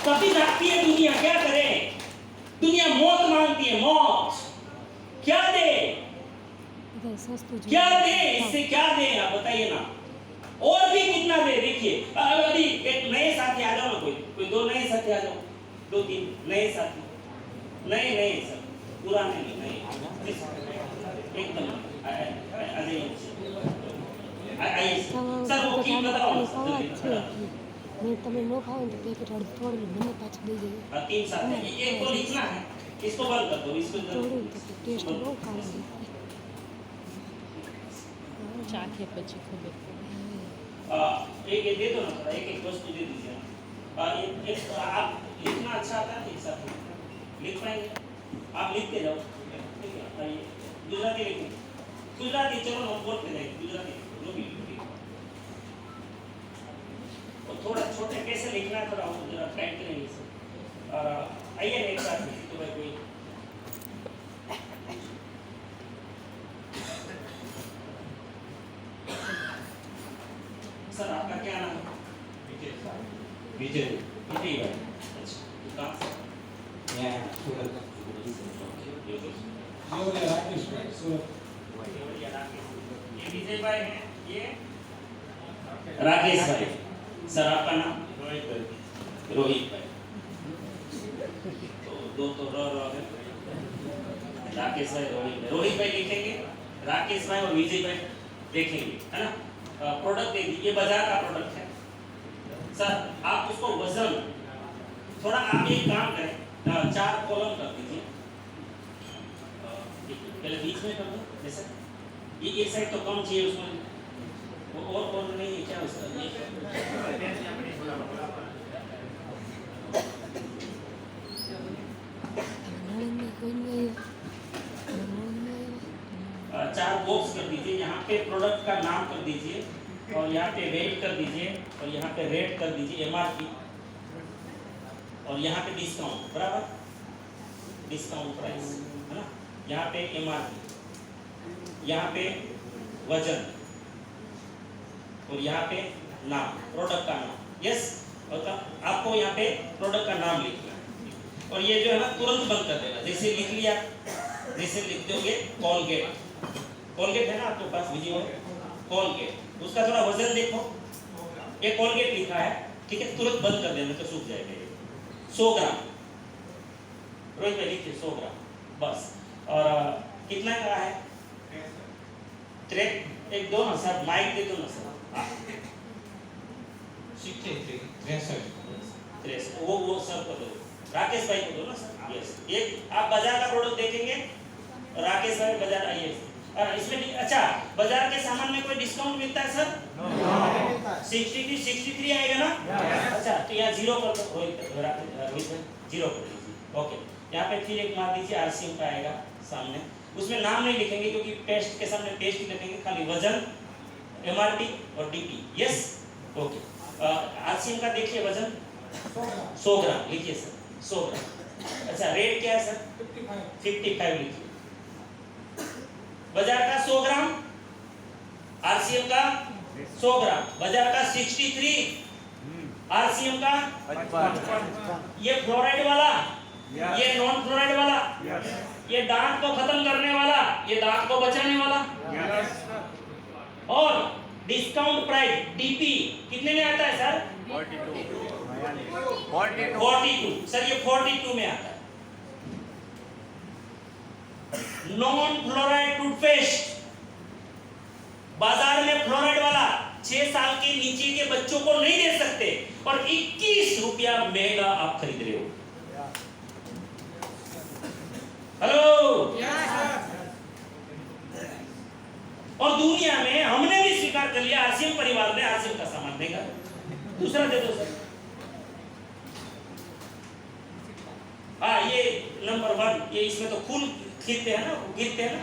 कभी जागती है दुनिया, क्या करे? दुनिया मौत मांगती है, मौत। क्या दे, क्या दे, इससे क्या दे आप बताइए ना। और भी कितना दे? देखिए अभी एक नए साथी आ जाओ ना, कोई 2 नए साथी आ जाओ, 2-3 नए साथी, नए सर, पुराने नहीं, एकदम आइए सर, वो की बताओ मैं तमें नो खाओ तो पैकेट हड़ तोड़ मैंने पाछ दे दे। 3 साथी, एक को लिखना है, इसको बंद कर दो, इसको तोड़ तो टेस्ट नो खाओ चाखे પછી ખબર एक दे दो ना, थोड़ा एक वस्तु दे दीजिए ना। एक आप लिखना अच्छा आता है, एक साथ लिख पाएंगे? आप लिखते जाओ, ठीक है? आइए गुजराती लिखो, गुजराती, चलो हम बोलते जाएंगे गुजराती जो भी और थोड़ा छोटे कैसे लिखना है, थोड़ा हम जरा टाइप करेंगे सर। आइए ना एक साथ लिखिए, तो भाई कोई सर आपका क्या नाम है? विजय भाई। अच्छा, कहाँ से? यहाँ सूरत। राकेश भाई सूरत। ये विजय भाई हैं, ये राकेश भाई। सर आपका नाम? रोहित भाई। तो 2 तो र है, राकेश भाई, रोहित भाई लिखेंगे, राकेश भाई और विजय भाई देखेंगे, है ना। प्रोडक्ट दे दीजिए, बाजार का प्रोडक्ट है सर। आप उसको वजन थोड़ा, आप एक काम करें, 4 कॉलम कर दीजिए, पहले बीच में कर दो जैसा ये एक साइड तो कम चाहिए उसमें वो और नहीं है क्या उसका નણંદને કોઈ નહીં આવ્યો નણંદને આવ્યો 4 बॉक्स कर दीजिए यहाँ पे प्रोडक्ट का नाम कर दीजिए और यहाँ पे वेट कर दीजिए और यहाँ पे रेट कर दीजिए एमआरपी और यहाँ पे डिस्काउंट बराबर डिस्काउंट प्राइस है ना यहाँ पे एमआरपी यहाँ पे वजन और यहाँ पे नाम प्रोडक्ट का नाम यस और आपको यहाँ पे प्रोडक्ट का नाम लिखना है और ये जो है ना तुरंत बंद कर देना जैसे लिख लिया जैसे लिख दोगे कॉलगेट कॉलगेट है ना आपके पास वीडियो कॉलगेट उसका थोड़ा वजन देखो ये कॉलगेट लिखा है ठीक है तुरंत बंद कर देना तो सूख जाएगा ये 100 ग्राम रोहित भाई लिखिए 100 ग्राम बस और कितना का है ट्रैक एक दो ना सर माइक दे दो ना सर 63 वो सर को दो राकेश भाई को दो ना सर यस एक आप बाजार का प्रोडक्ट देखेंगे और राकेश भाई बाजार आइए इसमें अच्छा बाजार के सामान में कोई डिस्काउंट मिलता है सर 63 आएगा ना अच्छा तो यहाँ 0 कर दो रोहित 0 कर दीजिए ओके यहाँ पे फिर एक मार दीजिए आरसीएम का आएगा सामने उसमें नाम नहीं लिखेंगे क्योंकि पेस्ट के सामने पेस्ट लिखेंगे खाली वजन एमआरपी और डीपी यस ओके आरसीएम का देखिए वजन 100 ग्राम लिखिए सर 100 ग्राम अच्छा रेट क्या है सर 55 लिखिए बाजार का 100 ग्राम आरसीएम का 100 ग्राम बाजार का 63 आरसीएम का ये फ्लोराइड वाला ये नॉन फ्लोराइड वाला ये दांत को खत्म करने वाला ये दांत को बचाने वाला और डिस्काउंट प्राइस डीपी कितने में आता है सर 42 सर ये 42 में आता है नॉन फ्लोराइड टूथपेस्ट बाजार में फ्लोराइड वाला 6 साल के नीचे के बच्चों को नहीं दे सकते और 21 रुपया महंगा आप खरीद रहे हो हेलो और दुनिया में हमने भी स्वीकार कर लिया आरसीएम परिवार ने आरसीएम का सामान देगा दूसरा दे दो सर हाँ ये नंबर 1 ये इसमें तो खून खींचते हैं ना गिरते हैं ना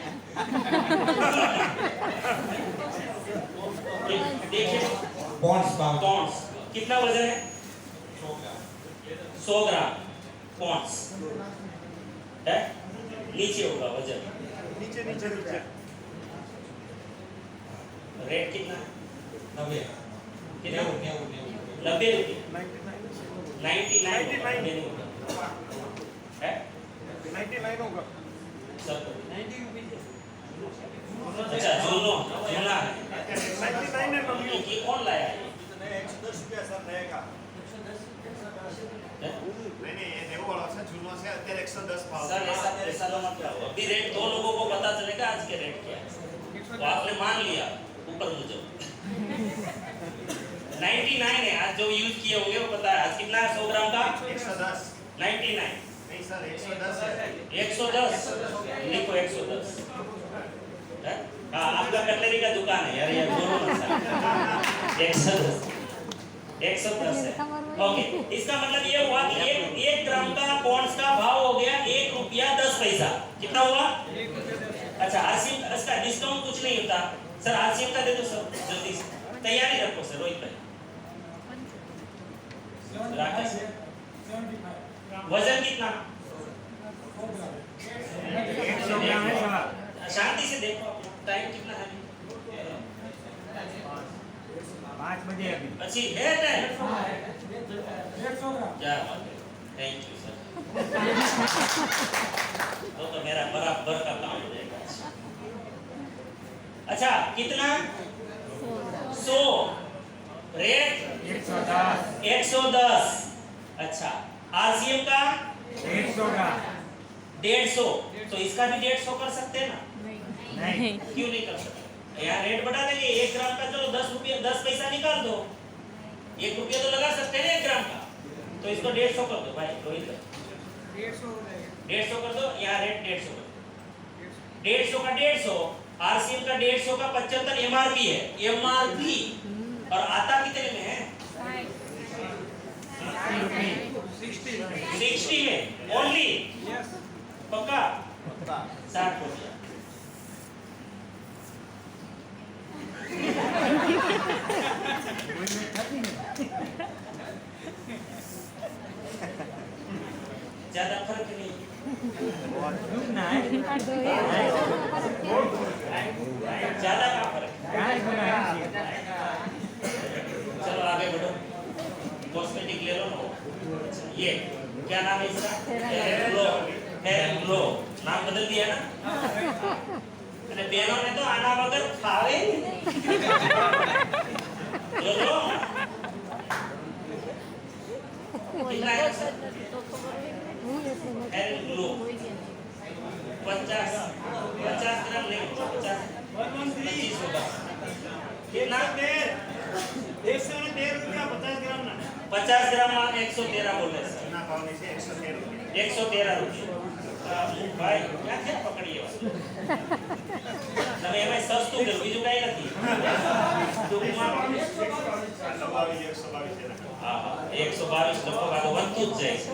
देखिए पॉन्ड्स कितना वजन है 100 ग्राम पॉन्ड्स है नीचे होगा वजन नीचे रेट कितना 90 रुपये 99 है 99 होगा सब 90 अच्छा जोनो जोना है 99 है ये कौन लाया है 110 रुपया सर रहेगा नहीं ये देखो वाला सर जुनवा से અત્યારે 110 भाव सर ऐसा तो मत करो अभी रेट दो लोगों को पता चलेगा आज के रेट क्या है तो आपने मान लिया ऊपर मुझे 99 है आज जो यूज किए होंगे वो पता है आज कितना है 100 ग्राम का 110 99 नहीं सर 110 है 110 लिखो 110 है हाँ आपका कटलरी का दुकान है यार ये बोलो ना सर 110 है ओके इसका मतलब ये हुआ कि एक ग्राम का पॉन्ड्स का भाव हो गया 1 रुपया 10 पैसा कितना हुआ अच्छा आरसीएम इसका डिस्काउंट कुछ नहीं होता सर आरसीएम का दे दो सर जल्दी से तैयारी रखो सर रोहित भाई राकेश वजन कितना शांति से देखो टाइम कितना है 5 बजे अभी अच्छी है टाइम 150 ग्राम क्या बात है थैंक यू सर तो मेरा बराबर का काम हो जाएगा अच्छा कितना 100 रेट 110 अच्छा आरसीएम का 150 ग्राम 150 तो इसका भी 150 कर सकते हैं ना नहीं क्यों नहीं कर सकते यार रेट बढ़ा देंगे 1 ग्राम का चलो 10 रुपया 10 पैसा निकाल दो 1 रुपया तो लगा सकते हैं 1 ग्राम का तो इसको 150 कर दो भाई रोहित 150 कर दो यहाँ रेट 150 कर दो 150 का 150, आरसीएम का 150 का 75 एमआरपी है, एमआरपी। और आता कितने में है? 60 में ओनली। पक्का 60 हो गया। ज्यादा फर्क नहीं, ज्यादा का फर्क। चलो आगे बढ़ो, कॉस्मेटिक ले लो ना। ये क्या नाम है इसका? हेयर ग्लो, हेयर ग्लो नाम बदल दिया ना। अरे बहनों ने तो आना बगैर खावे लो। कितना है सर? हेयर ग्लो 50 ग्राम नहीं, 25 होगा। कितना? 113 रुपया 50 ग्राम ना। 50 ग्राम में 113 बोल रहे सर। ना पावने से 113 113 रुपये। भाई क्या क्या पकड़िए તમે એમાં સસ્તું કર્યું, બીજું કાઈ નથી। ટૂંકમાં 122 લગભગ આ તો વધતું જ જાય છે।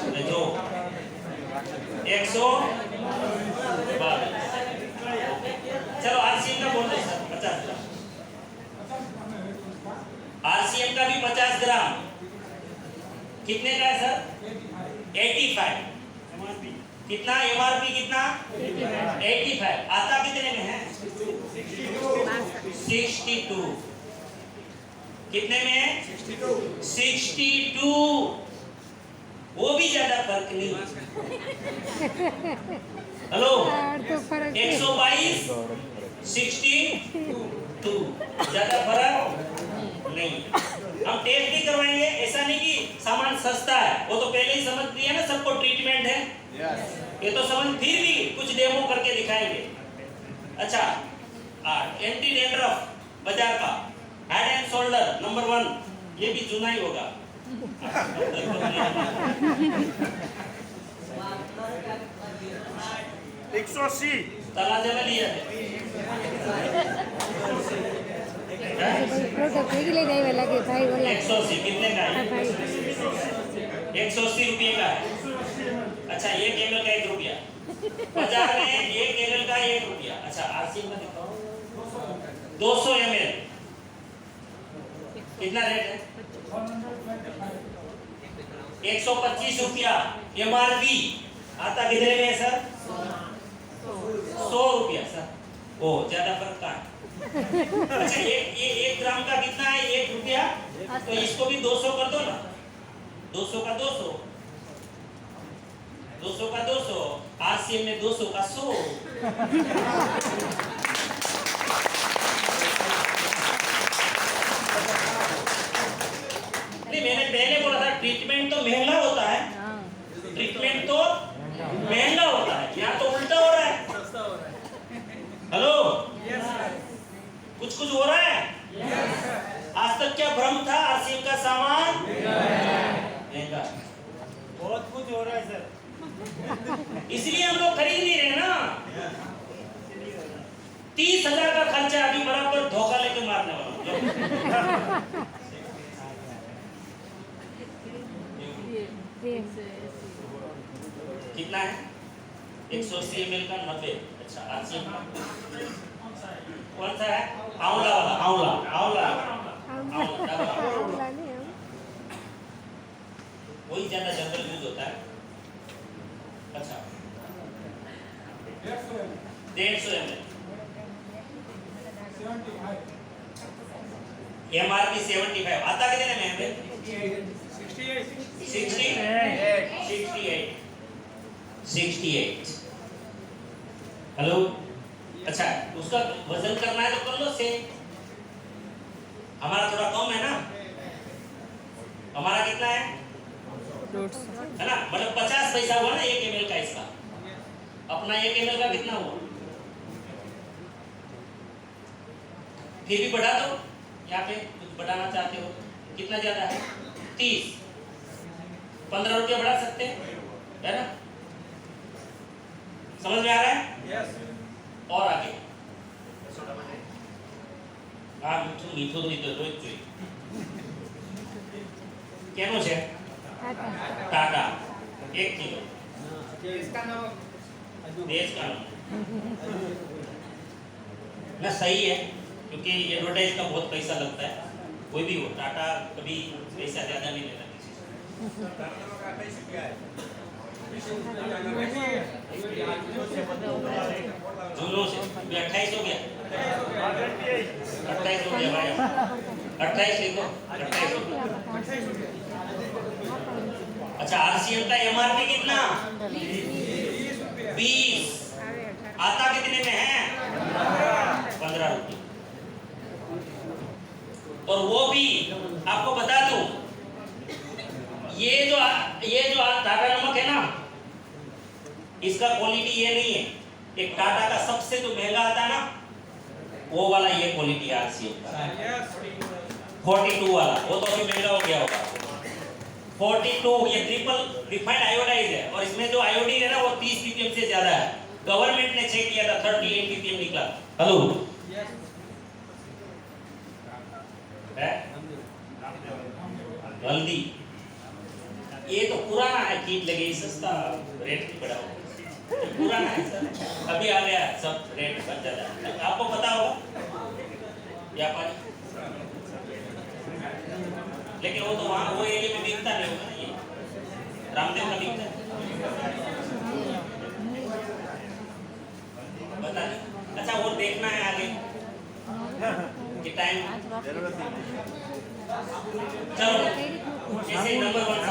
અને જો 122। चलो आरसीएम का बोल दो सर, 50 ग्राम। आरसीएम का भी 50 ग्राम। कितने का है सर? 85। कितना एमआरपी कितना? 85। आता कितने में है? 62। कितने में है? 62। वो भी ज्यादा फर्क नहीं। हेलो 122 62 ज्यादा फर्क नहीं। हम टेस्ट भी करवाएंगे, ऐसा नहीं कि सामान सस्ता है, वो तो पहले ही समझ लिया ना सबको ट्रीटमेंट है। ये तो समझ, फिर भी कुछ डेमो करके दिखाएंगे। अच्छा एंटी डैंड्रफ बाजार का हेड एंड शोल्डर नंबर 1, ये भी चुना ही होगा। 180 तलाजे में लिया है। प्रोडक्ट वेगी ले जाए लगे भाई बोला 180 कितने का है? भाई 180 रुपये का है। अच्छा 1 ml का 1 रुपया, बाजार में 1 ml का 1 रुपया। अच्छा आरसीएम का दिखाओ 200 ml कितना रेट है? 125 रुपया एमआरपी। आता कितने में है सर? 100 रुपया सर। ओ ज्यादा फर्क का है। अच्छा ये 1 ग्राम का कितना है? 1 रुपया। तो इसको भी 200 कर दो ना। 200 का 200, 200 का 200, आरसीएम में 200 का 100। नहीं मैंने पहले बोला था ट्रीटमेंट तो महंगा होता है, ट्रीटमेंट तो महंगा होता है, यहाँ तो उल्टा हो रहा है। हेलो कुछ हो रहा है? आज तक क्या भ्रम था? आरसीएम का सामान महंगा, बहुत कुछ हो रहा है सर। इसलिए हम लोग खरीद नहीं रहे ना। 30,000 का खर्चा अभी बराबर धोखा लेके मारने वाला। कितना है? 180 ml का 90। अच्छा आरसीएम का कौन सा है? आंवला वाला, आंवला आंवला आंवला वही ज्यादा जनरल यूज होता है। अच्छा 150 ml एमआरपी 75। आता कितने में है? 68। हेलो अच्छा उसका वजन करना है तो कर लो से। हमारा थोड़ा कम है ना, हमारा कितना है? है ना, मतलब 50 पैसा हुआ ना 1 ml का इसका। अपना 1 ml का कितना हुआ? फिर भी बढ़ा दो, यहाँ पे कुछ बढ़ाना चाहते हो, कितना ज्यादा है? 30, 15 रुपया बढ़ा सकते हैं, है ना? समझ में आ रहा है? और आगे मीठું મીઠું નહીં તો રોજ જોઈએ કેનો છે टाटा 1 किलो देश का नाम ना सही है क्योंकि एडवर्टाइज का बहुत पैसा लगता है कोई भी हो टाटा कभी पैसा ज्यादा नहीं लेता किसी से जूनों से 28 हो गया 28 हो गया भाई 28 लिखो 28 हो गया अच्छा आरसीएम का एमआरपी कितना 20 आता कितने में है 15 रुपये और वो भी आपको बता दूं ये जो टाटा नमक है ना इसका क्वालिटी ये नहीं है एक टाटा का सबसे जो महंगा आता है ना वो वाला ये क्वालिटी है आरसीएम का 42 वाला वो तो अभी महंगा हो गया होगा 42 ये ट्रिपल रिफाइंड आयोडाइज है और इसमें जो आयोडीन है ना वो 30 ppm से ज्यादा है गवर्नमेंट ने चेक किया था 38 ppm निकला हेलो है हल्दी ये तो पुराना है कीट लगे सस्ता रेट बढ़ा हुआ पुराना है सर अभी आ गया सब रेट बढ़ जाता है आपको पता होगा व्यापारी लेकिन वो तो वहाँ वो एरिया में बिकता नहीं होगा ना ये रामदेव का बिकता है बता नहीं अच्छा वो देखना है आगे कि टाइम चलो जैसे नंबर 1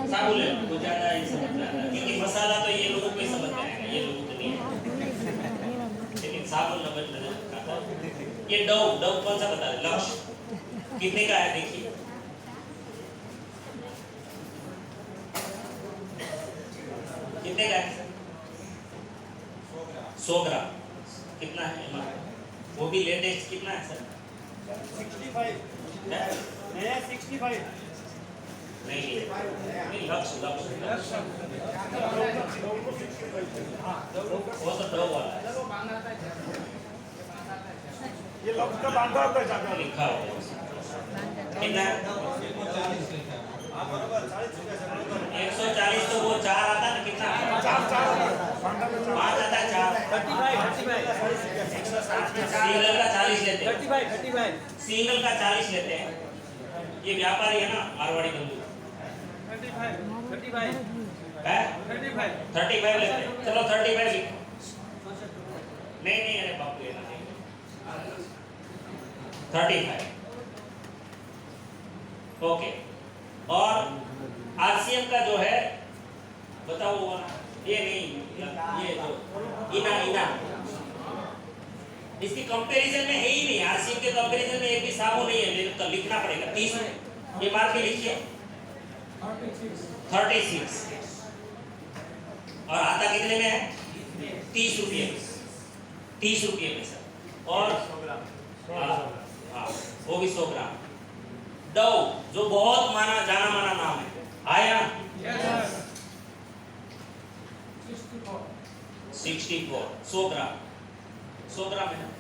साबुन ले लो तो ज्यादा ही समझ में आता है क्योंकि मसाला तो ये लोगों को ही समझ में आएगा ये लोगों को नहीं है लेकिन साबुन नंबर आता है ये डव कौन सा बता रहे लक्ष्य कितने का है देखिए कितने का है 100 ग्राम कितना है वो भी लेटेस्ट कितना है सर 65 नया 65 नहीं लक्ष्य वो तो डव वाला है ये लक्ष्य का बांधा होता है ज्यादा लिखा हुआ है कितना 140 तो वो 4 आता है ना कितना 5 आता है 4 सिंगल का 40 लेते हैं 35 सिंगल का 40 लेते हैं ये व्यापारी है ना मारवाड़ी बंधु 35 है 35 लेते हैं चलो 35 लिखो नहीं अरे बाप रे 35 ओके और आरसीएम का जो है बताओ वो ये नहीं ये जो इना इसकी कंपैरिजन में है ही नहीं आरसीएम के कंपैरिजन में एक भी साबुन नहीं है तो लिखना पड़ेगा 30 ये मार के लिखिए 36 और आता कितने में है 30 रुपये में सर और हाँ वो भी 100 ग्राम डव जो बहुत जाना माना नाम है आया 64 100 ग्राम है ना